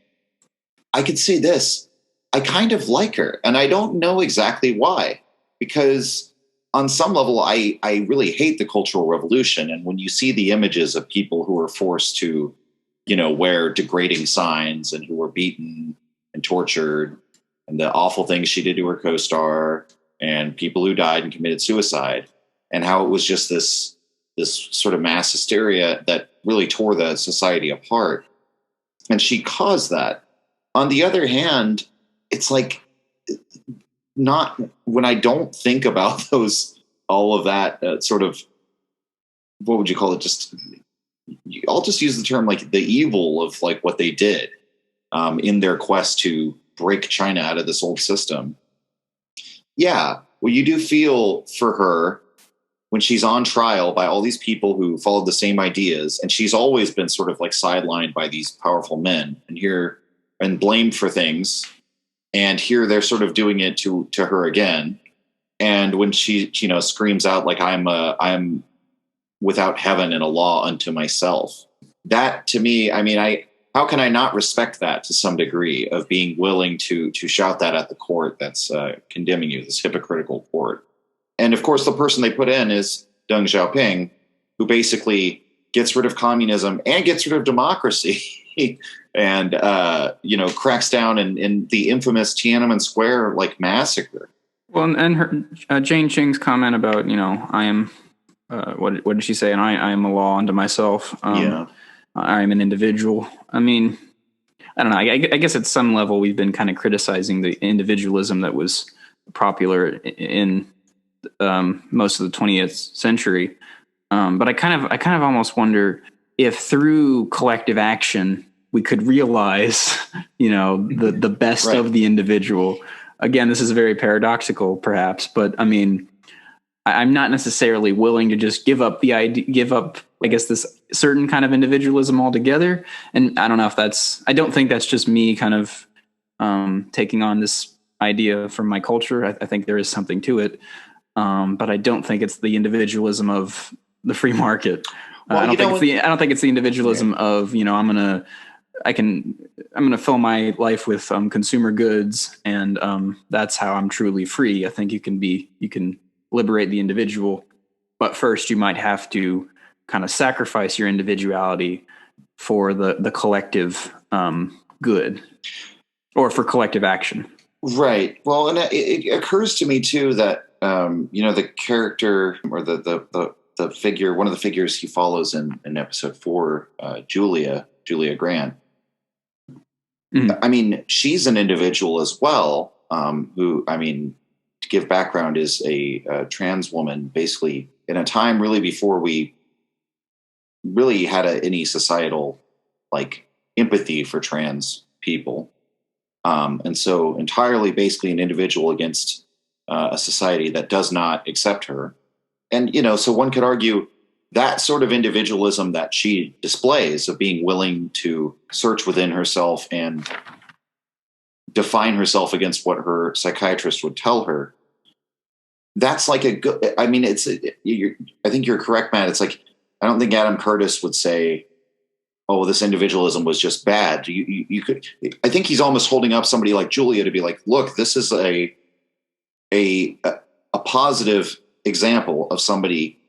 I could say this. I kind of like her, and I don't know exactly why, because on some level, I really hate the Cultural Revolution. And when you see the images of people who were forced to, wear degrading signs and who were beaten and tortured, and the awful things she did to her co-star, and people who died and committed suicide, and how it was just this sort of mass hysteria that really tore the society apart. And she caused that. On the other hand, it's like, not when I don't think about all of that sort of, what would you call it? I'll just use the term like the evil of like what they did in their quest to break China out of this old system. Yeah. Well, you do feel for her when she's on trial by all these people who followed the same ideas, and she's always been sort of like sidelined by these powerful men and blamed for things. And here they're sort of doing it to her again. And when she, screams out like I'm without heaven and a law unto myself, that to me, I mean, how can I not respect that to some degree of being willing to shout that at the court that's condemning you, this hypocritical court? And of course, the person they put in is Deng Xiaoping, who basically gets rid of communism and gets rid of democracy. And, cracks down in the infamous Tiananmen Square, like, massacre. Well, and her, Jane Qing's comment about, I am, what did she say? And I am a law unto myself. I am an individual. I mean, I don't know. I guess at some level we've been kind of criticizing the individualism that was popular in most of the 20th century. But I kind of almost wonder if through collective action we could realize, the best of the individual. Again, this is very paradoxical, perhaps, but I mean, I'm not necessarily willing to just give up, I guess, this certain kind of individualism altogether. And I don't know if I don't think that's just me kind of taking on this idea from my culture. I think there is something to it. But I don't think it's the individualism of the free market. Well, I don't think it's the individualism of, I'm going to fill my life with consumer goods, and that's how I'm truly free. I think you can liberate the individual, but first you might have to kind of sacrifice your individuality for the collective good, or for collective action. Right. Well, and it occurs to me too that the character or the figure, one of the figures he follows in episode 4, Julia Grant. Mm-hmm. I mean, she's an individual as well, who, I mean, to give background, is a trans woman, basically in a time really before we really had any societal like empathy for trans people. And so entirely basically an individual against a society that does not accept her. And, so one could argue that sort of individualism that she displays, of being willing to search within herself and define herself against what her psychiatrist would tell her, that's like a good, I mean, I think you're correct, Matt. It's like, I don't think Adam Curtis would say, oh, this individualism was just bad. You could, I think he's almost holding up somebody like Julia to be like, look, this is a positive example of somebody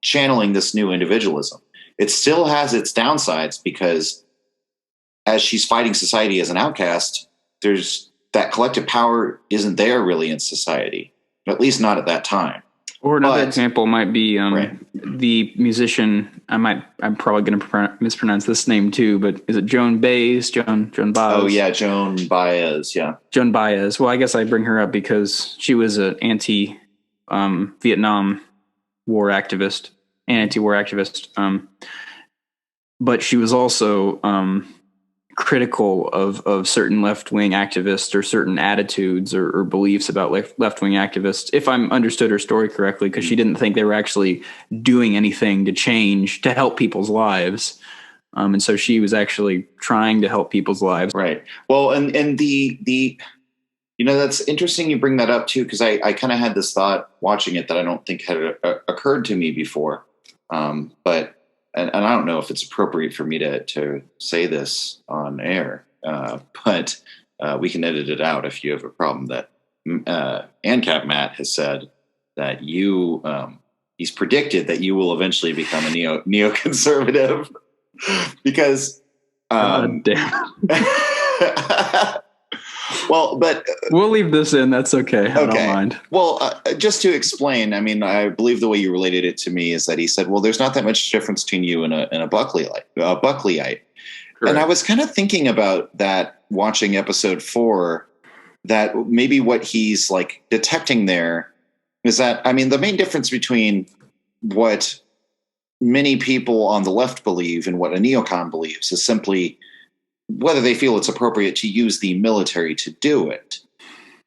channeling this new individualism. It still has its downsides, because as she's fighting society as an outcast, there's that collective power isn't there really in society, at least not at that time. Or another example might be the musician. I'm probably going to mispronounce this name too, but is it Joan Baez? Joan Baez? Oh yeah, Joan Baez. Yeah, Joan Baez. Well, I guess I bring her up because she was an anti-Vietnam war activist, anti-war activist. But she was also critical of certain left-wing activists, or certain attitudes or beliefs about left-wing activists, if I'm understood her story correctly, because she didn't think they were actually doing anything to help people's lives. And so she was actually trying to help people's lives. Right. Well, and the that's interesting you bring that up too, because I kind of had this thought watching it that I don't think had occurred to me before. But I don't know if it's appropriate for me to say this on air, but we can edit it out if you have a problem. That ANCAP Matt has said that he's predicted that you will eventually become a neoconservative because damn. Well, but we'll leave this in. That's okay. I don't mind. Well, just to explain, I mean, I believe the way you related it to me is that he said, "Well, there's not that much difference between you and a Buckleyite." Correct. And I was kind of thinking about that watching episode 4. That maybe what he's like detecting there is that, I mean, the main difference between what many people on the left believe and what a neocon believes is simply whether they feel it's appropriate to use the military to do it.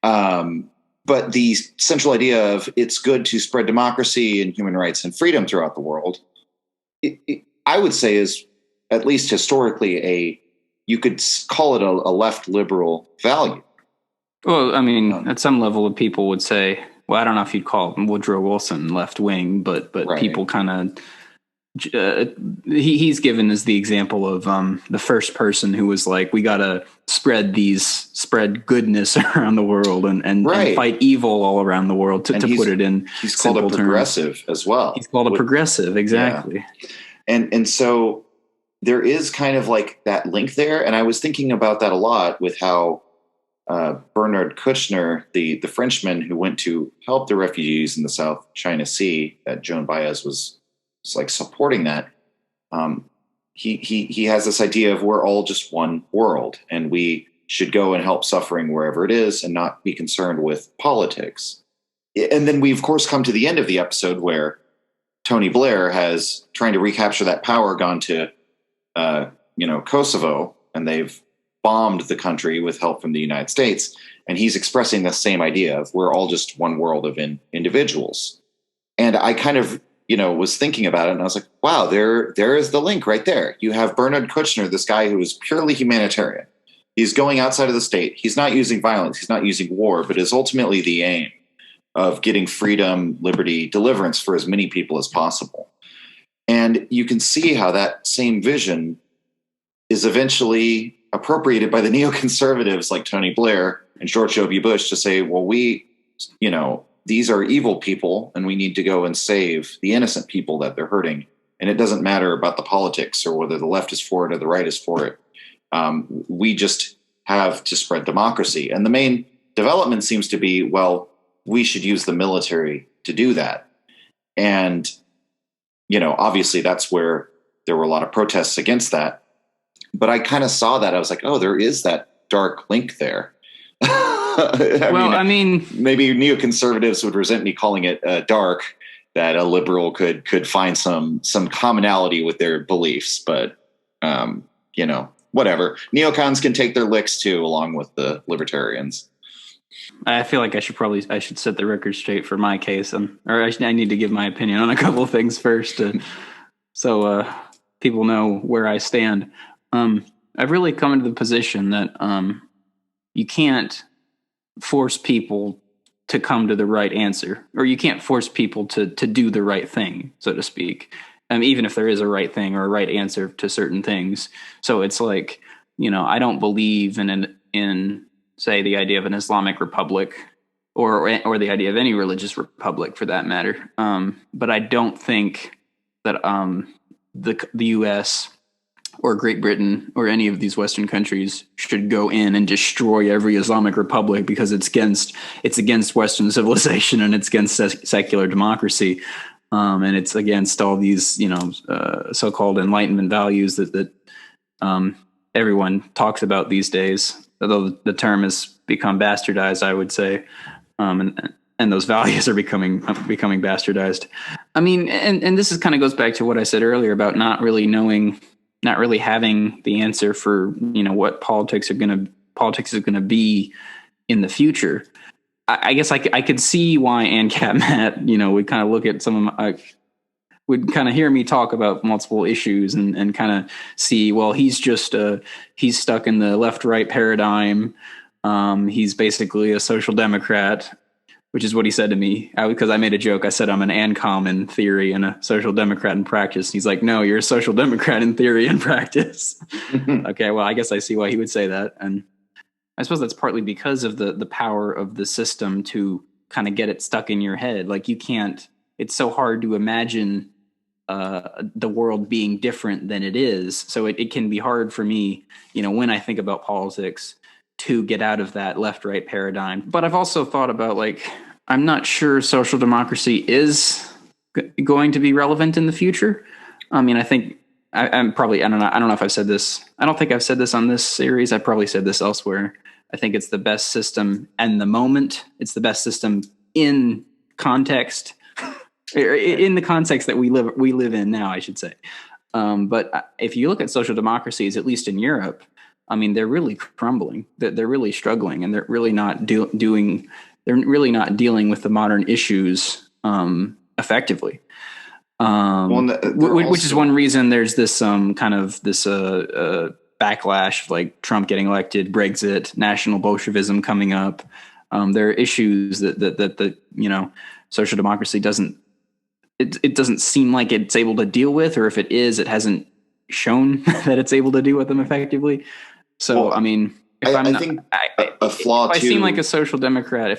But the central idea of it's good to spread democracy and human rights and freedom throughout the world, I would say is, at least historically, you could call it a left liberal value. Well, I mean, at some level, people would say, well, I don't know if you'd call Woodrow Wilson left wing, but right. People kind of he's given as the example of the first person who was like, we got to spread goodness around the world and fight evil all around the world to put it in. He's called a progressive terms. As well. He's called a progressive. Exactly. Yeah. And so there is kind of like that link there. And I was thinking about that a lot with how Bernard Kouchner, the Frenchman who went to help the refugees in the South China Sea, that Joan Baez was like supporting that. He has this idea of we're all just one world and we should go and help suffering wherever it is and not be concerned with politics. And then we of course come to the end of the episode where Tony Blair has, trying to recapture that power, gone to Kosovo, and they've bombed the country with help from the United States. And he's expressing the same idea of we're all just one world of individuals. And I kind of, was thinking about it and I was like, wow, there is the link right there. You have Bernard Kouchner, this guy who is purely humanitarian. He's going outside of the state. He's not using violence. He's not using war, but is ultimately the aim of getting freedom, liberty, deliverance for as many people as possible. And you can see how that same vision is eventually appropriated by the neoconservatives like Tony Blair and George W. Bush to say, well, these are evil people and we need to go and save the innocent people that they're hurting. And it doesn't matter about the politics or whether the left is for it or the right is for it. We just have to spread democracy. And the main development seems to be, well, we should use the military to do that. And, obviously that's where there were a lot of protests against that. But I kind of saw that. I was like, oh, there is that dark link there. I mean, maybe neoconservatives would resent me calling it dark, that a liberal could find some commonality with their beliefs. But, whatever. Neocons can take their licks, too, along with the libertarians. I feel like I should set the record straight for my case. I need to give my opinion on a couple of things first so people know where I stand. I've really come into the position that you can't force people to come to the right answer, or you can't force people to do the right thing, so to speak. Even if there is a right thing or a right answer to certain things. So it's like, I don't believe in say the idea of an Islamic republic or the idea of any religious republic for that matter. But I don't think that the U.S. or Great Britain or any of these Western countries should go in and destroy every Islamic republic because it's against Western civilization and it's against secular democracy. And it's against all these, so-called Enlightenment values that everyone talks about these days, although the term has become bastardized, I would say. And those values are becoming bastardized. I mean, and this kind of goes back to what I said earlier about not really having the answer for, what politics is going to be in the future. I guess I could see why ANCAP Matt, would kind of look at would kind of hear me talk about multiple issues and kind of see, well, he's stuck in the left-right paradigm. He's basically a social democrat. which is what he said to me because I made a joke. I said I'm an ANCOM in theory and a social democrat in practice. He's like, no, you're a social democrat in theory and practice. Okay, well, I guess I see why he would say that. And I suppose that's partly because of the power of the system to kind of get it stuck in your head. Like it's so hard to imagine the world being different than it is. So it can be hard for me, when I think about politics, to get out of that left-right paradigm. But I've also thought about, I'm not sure social democracy is going to be relevant in the future. I mean, I think I'm probably, I don't know if I've said this. I don't think I've said this on this series. I probably said this elsewhere. I think it's the best system in the moment. It's the best system in context, in the context that we live in now, I should say. But if you look at social democracies, at least in Europe, I mean, they're really crumbling. They're really struggling, and they're really not dealing with the modern issues effectively. Which is one reason there's this kind of this backlash, like Trump getting elected, Brexit, national Bolshevism coming up. There are issues that social democracy doesn't seem like it's able to deal with, or if it is, it hasn't shown that it's able to deal with them effectively. So, well, I mean, if I seem like a social democrat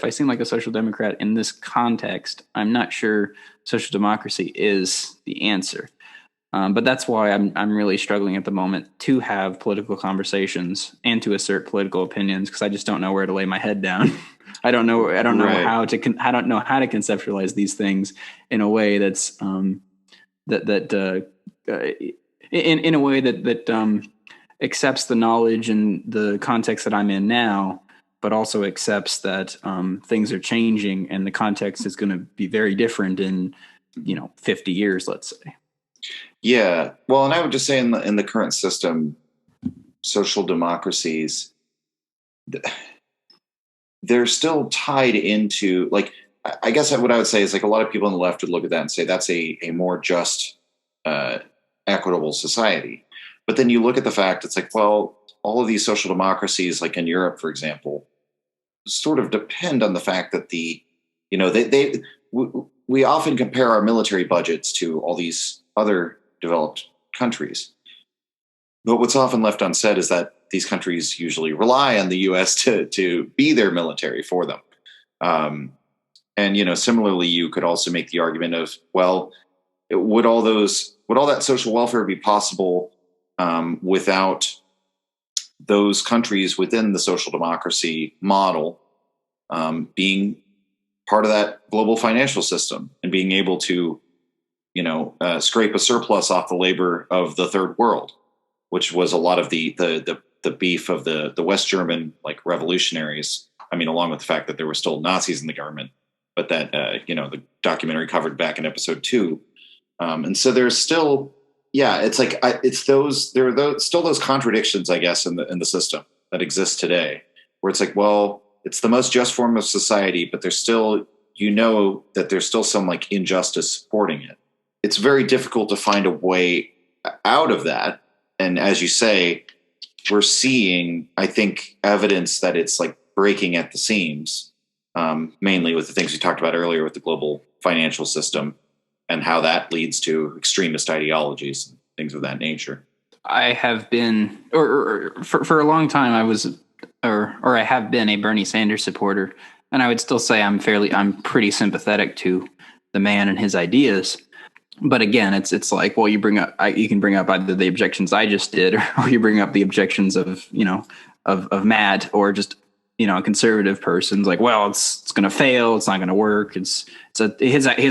in this context, I'm not sure social democracy is the answer. But that's why I'm really struggling at the moment to have political conversations and to assert political opinions, because I just don't know where to lay my head down. I don't know how to conceptualize these things in a way that's in a way that accepts the knowledge and the context that I'm in now, but also accepts that things are changing and the context is going to be very different in 50 years, let's say. Yeah, well, and I would just say in the current system, social democracies, they're still tied into, I guess what I would say is, a lot of people on the left would look at that and say that's a more just, equitable society. But then you look at the fact, it's well, all of these social democracies, like in Europe, for example, sort of depend on the fact that we often compare our military budgets to all these other developed countries. But what's often left unsaid is that these countries usually rely on the U.S. to be their military for them. And similarly, you could also make the argument of, well, would all that social welfare be possible without those countries within the social democracy model being part of that global financial system and being able to, scrape a surplus off the labor of the third world, which was a lot of the beef of the West German revolutionaries. I mean, along with the fact that there were still Nazis in the government, but that the documentary covered back in episode 2. And so there's still, there are still those contradictions, I guess, in the system that exist today, where it's well, it's the most just form of society, but there's still, that there's still some injustice supporting it. It's very difficult to find a way out of that. And as you say, we're seeing, I think, evidence that it's breaking at the seams, mainly with the things we talked about earlier with the global financial system and how that leads to extremist ideologies and things of that nature. I have been, or for a long time, I have been a Bernie Sanders supporter, and I would still say I'm pretty sympathetic to the man and his ideas. But again, it's well, you can bring up either the objections I just did, or you bring up the objections of Matt, or just a conservative person's well, it's going to fail, it's not going to work. His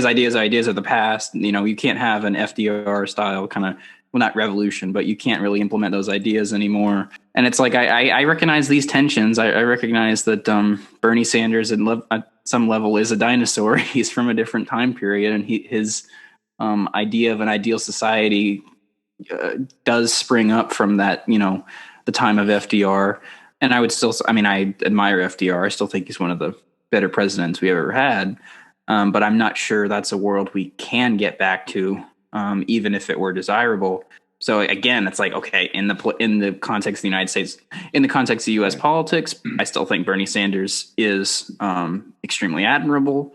ideas of the past. You can't have an FDR style kind of, well, not revolution, but you can't really implement those ideas anymore. And it's I recognize these tensions. I recognize that Bernie Sanders at some level is a dinosaur. He's from a different time period, and his idea of an ideal society does spring up from that, the time of FDR. And I admire FDR. I still think he's one of the better presidents we ever had. But I'm not sure that's a world we can get back to, even if it were desirable. So again, it's like, okay, in the context of the United States, in the context of U.S. politics, I still think Bernie Sanders is extremely admirable.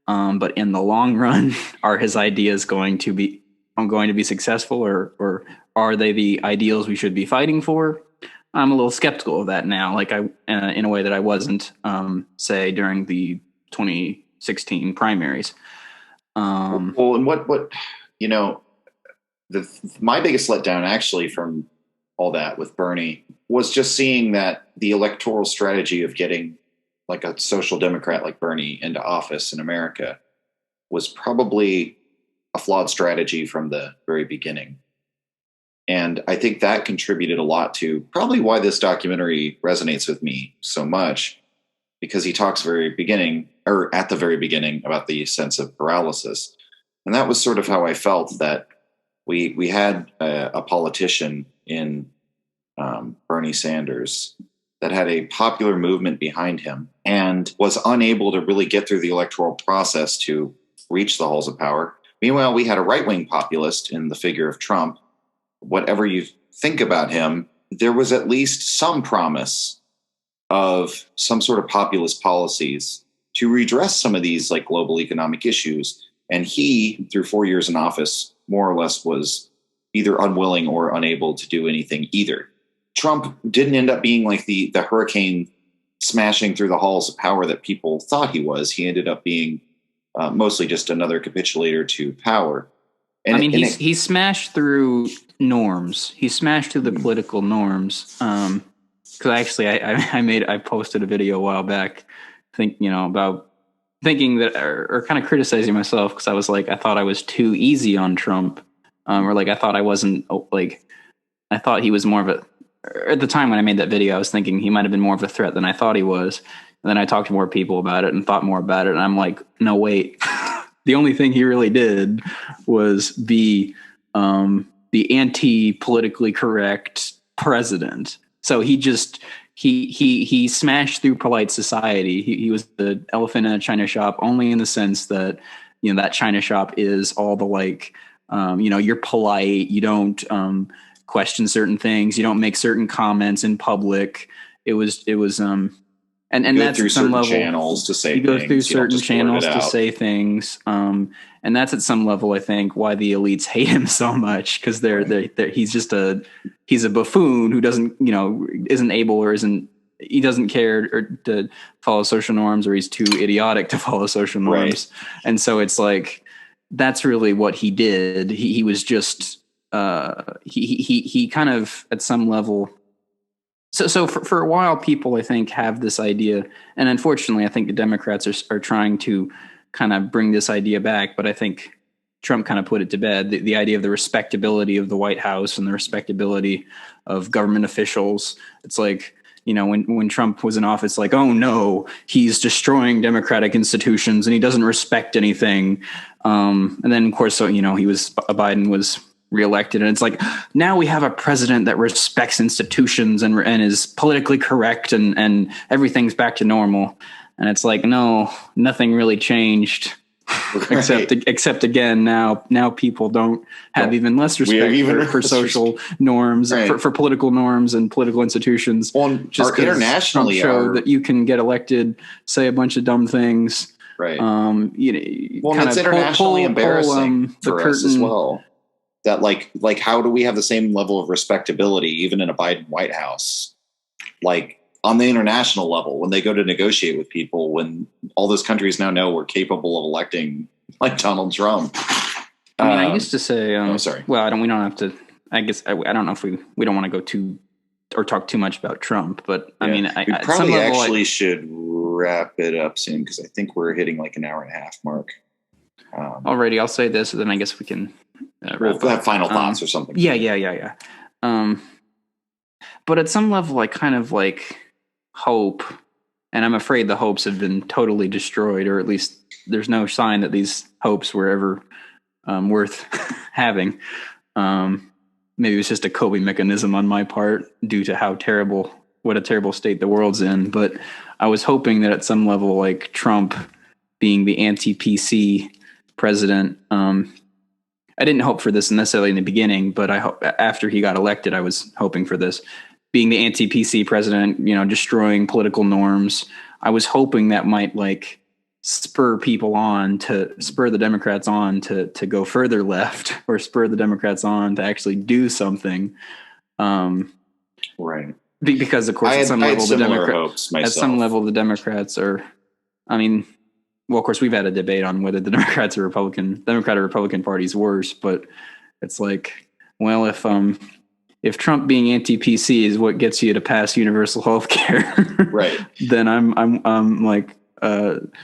But in the long run, are his ideas going to be successful, or are they the ideals we should be fighting for? I'm a little skeptical of that now, like in a way that I wasn't, say, during the 2016 primaries. Well, and what you know, my biggest letdown actually from all that with Bernie was just seeing that the electoral strategy of getting like a social democrat like Bernie into office in America was probably a flawed strategy from the very beginning. And I think that contributed a lot to probably why this documentary resonates with me so much, because he talks at the very beginning about the sense of paralysis. And that was sort of how I felt that we had a politician in Bernie Sanders that had a popular movement behind him and was unable to really get through the electoral process to reach the halls of power. Meanwhile, we had a right-wing populist in the figure of Trump. Whatever you think about him, there was at least some promise of some sort of populist policies to redress some of these like global economic issues. And he, through 4 years in office, more or less was either unwilling or unable to do anything either. Trump didn't end up being like the hurricane smashing through the halls of power that people thought he was. He ended up being mostly just another capitulator to power. And he smashed through norms. He smashed through the political norms. Because actually, I posted a video a while back, about thinking that, or kind of criticizing myself, because I was like, I thought I was too easy on Trump, or like I thought I wasn't like, I thought he was more of a. At the time when I made that video, I was thinking he might have been more of a threat than I thought he was. And then I talked to more people about it and thought more about it, and I'm like, no, wait. The only thing he really did was be the anti-politically correct president. So he just he smashed through polite society. He was the elephant in a china shop, only in the sense that that china shop is all the like you're polite, you don't question certain things, you don't make certain comments in public. It was and that's through at some certain level channels to say you go things. through certain channels to say things, and that's at some level I think why the elites hate him so much, because he's just he's a buffoon who doesn't isn't able or he doesn't care or to follow social norms, or he's too idiotic to follow social norms. Right. And so it's like that's really what he did. He was just he kind of at some level. So for a while, people, I think, have this idea, and unfortunately, I think the Democrats are trying to kind of bring this idea back, but I think Trump kind of put it to bed, the idea of the respectability of the White House and the respectability of government officials. It's like, when Trump was in office, like, oh no, he's destroying democratic institutions and he doesn't respect anything. And then, of course, so, Biden was reelected, and it's like now we have a president that respects institutions and is politically correct, and everything's back to normal. And it's like, no, nothing really changed. Right. except again, now people don't have even less respect for social norms, right, for political norms and political institutions. Well, just internationally show that you can get elected, say a bunch of dumb things, right? It's internationally embarrassing for us as well. That like how do we have the same level of respectability even in a Biden White House? Like on the international level, when they go to negotiate with people, when all those countries now know we're capable of electing like Donald Trump. I mean, I used to say, sorry. Well, we don't have to, I guess, I don't know if we don't want to go too, or talk too much about Trump, but yeah. I mean, we probably should wrap it up soon, because I think we're hitting like an hour and a half mark. Alrighty, I'll say this, and then I guess we can we'll have final thoughts or something. Yeah. But at some level, I kind of like hope, and I'm afraid the hopes have been totally destroyed, or at least there's no sign that these hopes were ever worth having. Maybe it's just a coping mechanism on my part due to what a terrible state the world's in. But I was hoping that at some level, like Trump being the anti-PC president, I didn't hope for this necessarily in the beginning, but I hope after he got elected, I was hoping for this. Being the anti-PC president, destroying political norms, I was hoping that might like spur the Democrats on to go further left, or spur the Democrats on to actually do something. Right. Because of course, I at some level, myself. The Democrats are, I mean, well, of course, we've had a debate on whether the Democrat or Republican Party is worse, but it's like, well, if Trump being anti-PC is what gets you to pass universal health care, right, then I'm like,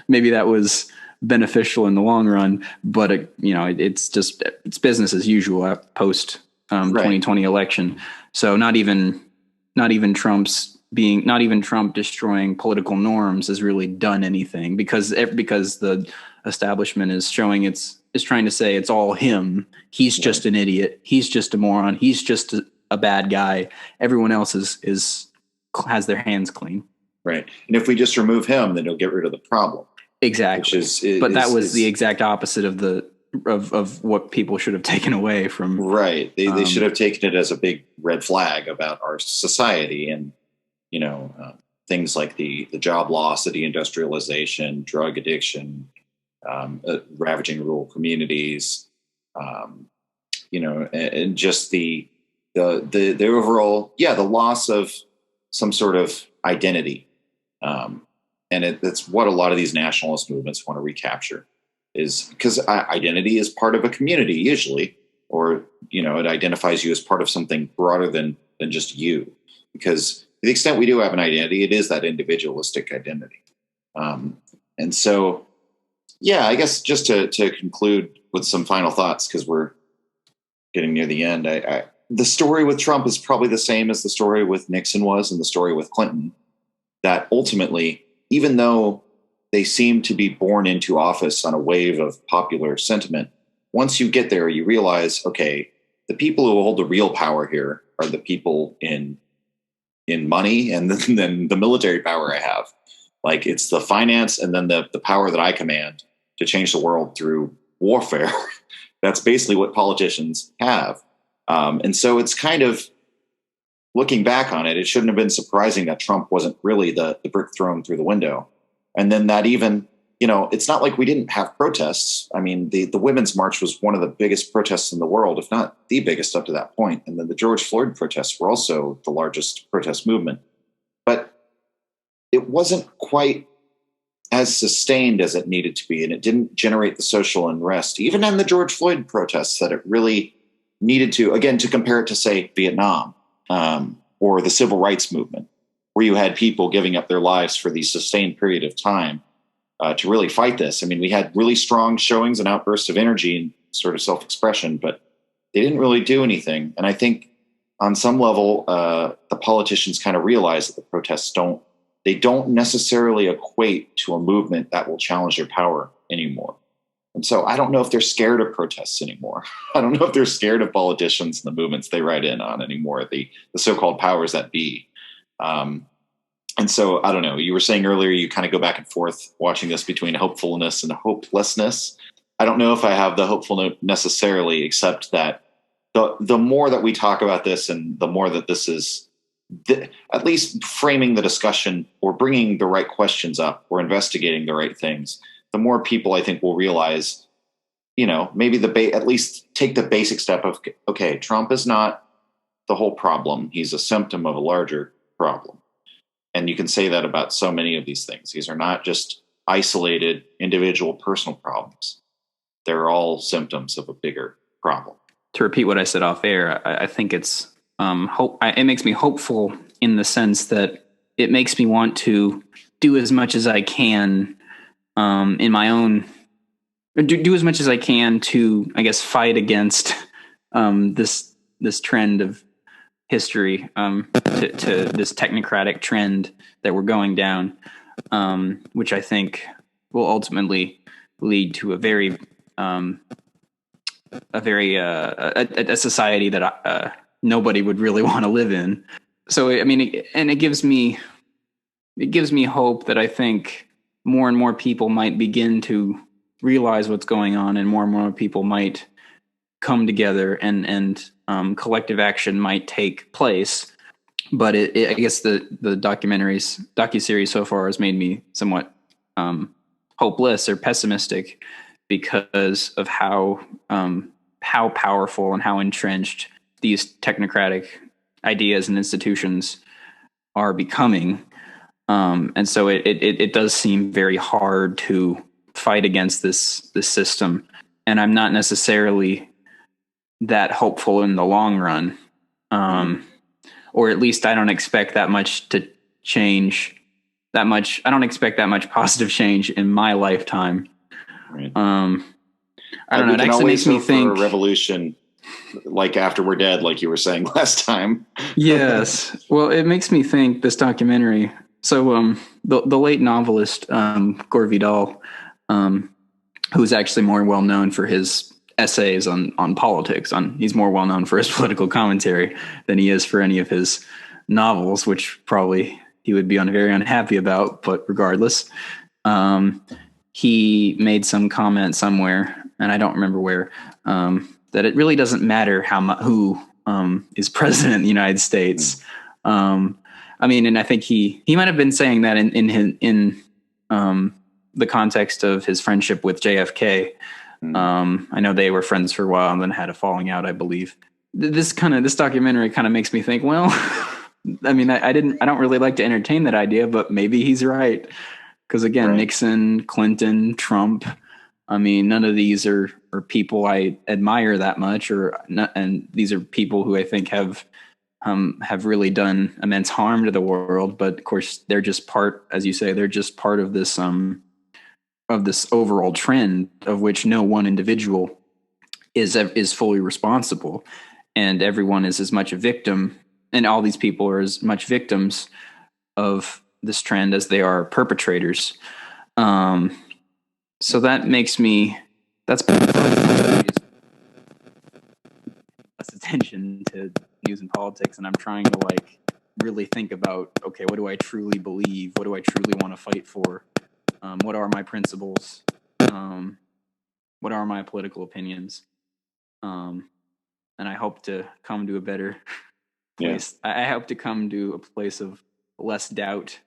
maybe that was beneficial in the long run, but it's business as usual post 2020 election. So not even Trump destroying political norms has really done anything, because the establishment is trying to say it's all him. He's just an idiot. He's just a moron. He's just a bad guy. Everyone else has their hands clean. Right. And if we just remove him, then he'll get rid of the problem. Exactly. That was the exact opposite of what people should have taken away from. Right. They should have taken it as a big red flag about our society, and things like the job loss, the deindustrialization, drug addiction, ravaging rural communities, and just the overall, the loss of some sort of identity. And it's what a lot of these nationalist movements want to recapture, is because identity is part of a community usually, or, it identifies you as part of something broader than just you. Because to the extent we do have an identity, it is that individualistic identity. And so, I guess just to conclude with some final thoughts, because we're getting near the end, the story with Trump is probably the same as the story with Nixon was, and the story with Clinton, that ultimately, even though they seem to be born into office on a wave of popular sentiment, once you get there, you realize, okay, the people who hold the real power here are the people in money, and then the military power I have. Like, it's the finance and then the power that I command to change the world through warfare. That's basically what politicians have. And so it's kind of, looking back on it, it shouldn't have been surprising that Trump wasn't really the brick thrown through the window. And then that even, it's not like we didn't have protests. I mean, the Women's March was one of the biggest protests in the world, if not the biggest up to that point. And then the George Floyd protests were also the largest protest movement. But it wasn't quite as sustained as it needed to be, and it didn't generate the social unrest, even in the George Floyd protests, that it really needed to, again, to compare it to, say, Vietnam, or the civil rights movement, where you had people giving up their lives for the sustained period of time to really fight this. I mean, we had really strong showings and outbursts of energy and sort of self-expression, but they didn't really do anything. And I think on some level, the politicians kind of realize that the protests don't necessarily equate to a movement that will challenge their power anymore. And so I don't know if they're scared of protests anymore. I don't know if they're scared of politicians and the movements they write in on anymore, the so-called powers that be. And so, I don't know, you were saying earlier, you kind of go back and forth watching this between hopefulness and hopelessness. I don't know if I have the hopeful note necessarily, except that the more that we talk about this, and the more that this is at least framing the discussion, or bringing the right questions up, or investigating the right things, the more people I think will realize, maybe at least take the basic step of, okay, Trump is not the whole problem. He's a symptom of a larger problem. And you can say that about so many of these things. These are not just isolated individual personal problems. They're all symptoms of a bigger problem. To repeat what I said off air, I think it's it makes me hopeful, in the sense that it makes me want to do as much as I can in my own, do as much as I can to, I guess, fight against this trend of history, to this technocratic trend that we're going down, which I think will ultimately lead to a society that nobody would really want to live in. So, I mean, and it gives me hope that I think more and more people might begin to realize what's going on, and more people might come together and collective action might take place. But I guess the docuseries so far has made me somewhat hopeless or pessimistic because of how powerful and how entrenched these technocratic ideas and institutions are becoming. And so it does seem very hard to fight against this system. And I'm not necessarily that hopeful in the long run. Or at least I don't expect that much to change that much. I don't expect that much positive change in my lifetime. Right. I don't know. It actually makes me think a revolution, like after we're dead, like you were saying last time. Yes. Well, it makes me think this documentary. So, the late novelist Gore Vidal, who's actually more well known for his essays on politics. He's more well known for his political commentary than he is for any of his novels, which probably he would be very unhappy about. But regardless, he made some comment somewhere, and I don't remember where, that it really doesn't matter who is president of the United States. I mean, and I think he might have been saying that in the context of his friendship with JFK. I know they were friends for a while and then had a falling out, I believe. This documentary kind of makes me think, well, I mean, I don't really like to entertain that idea, but maybe he's right. Because again, right. Nixon, Clinton, Trump, I mean, none of these are people I admire that much, and these are people who I think have really done immense harm to the world. But of course, they're just part, as you say, they're just part of this overall trend of which no one individual is fully responsible, and everyone is as much a victim, and all these people are as much victims of this trend as they are perpetrators. So that makes me less attention to news and politics, and I'm trying to really think about, okay, what do I truly believe? What do I truly want to fight for? What are my principles? What are my political opinions? And I hope to come to a better place. Yeah. I hope to come to a place of less doubt,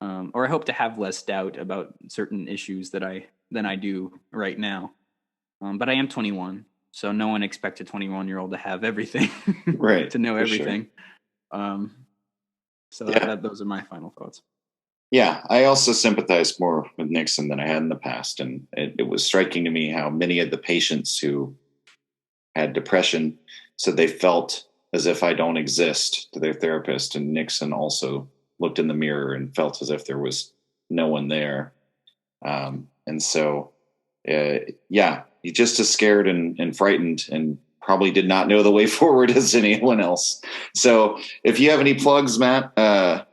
or I hope to have less doubt about certain issues than I do right now. But I am 21, so no one expects a 21-year-old to have everything, right? To know everything. Sure. Those are my final thoughts. Yeah, I also sympathize more with Nixon than I had in the past. And it was striking to me how many of the patients who had depression said they felt as if I don't exist to their therapist. And Nixon also looked in the mirror and felt as if there was no one there. And so, he's just as scared and frightened and probably did not know the way forward as anyone else. So if you have any plugs, Matt,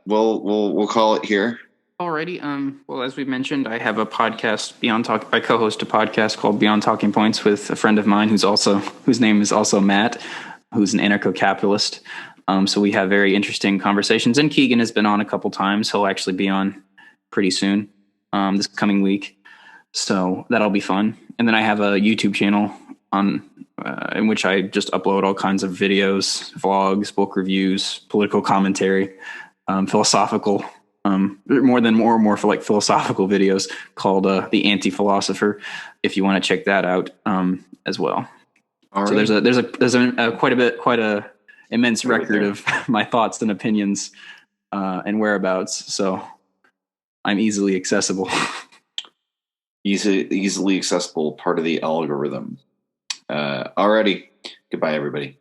we'll call it here. Alrighty. Well, as we mentioned, I have a podcast, I co-host a podcast called Beyond Talking Points with a friend of mine whose name is also Matt, who's an anarcho-capitalist. So we have very interesting conversations, and Keegan has been on a couple times. He'll actually be on pretty soon, this coming week. So that'll be fun. And then I have a YouTube channel in which I just upload all kinds of videos, vlogs, book reviews, political commentary, philosophical, more for philosophical videos, called The Anti-Philosopher, if you want to check that out as well. All right. So there's a quite a immense record of my thoughts and opinions and whereabouts. So I'm easily accessible. Easily accessible, part of the algorithm. Alrighty. Goodbye, everybody.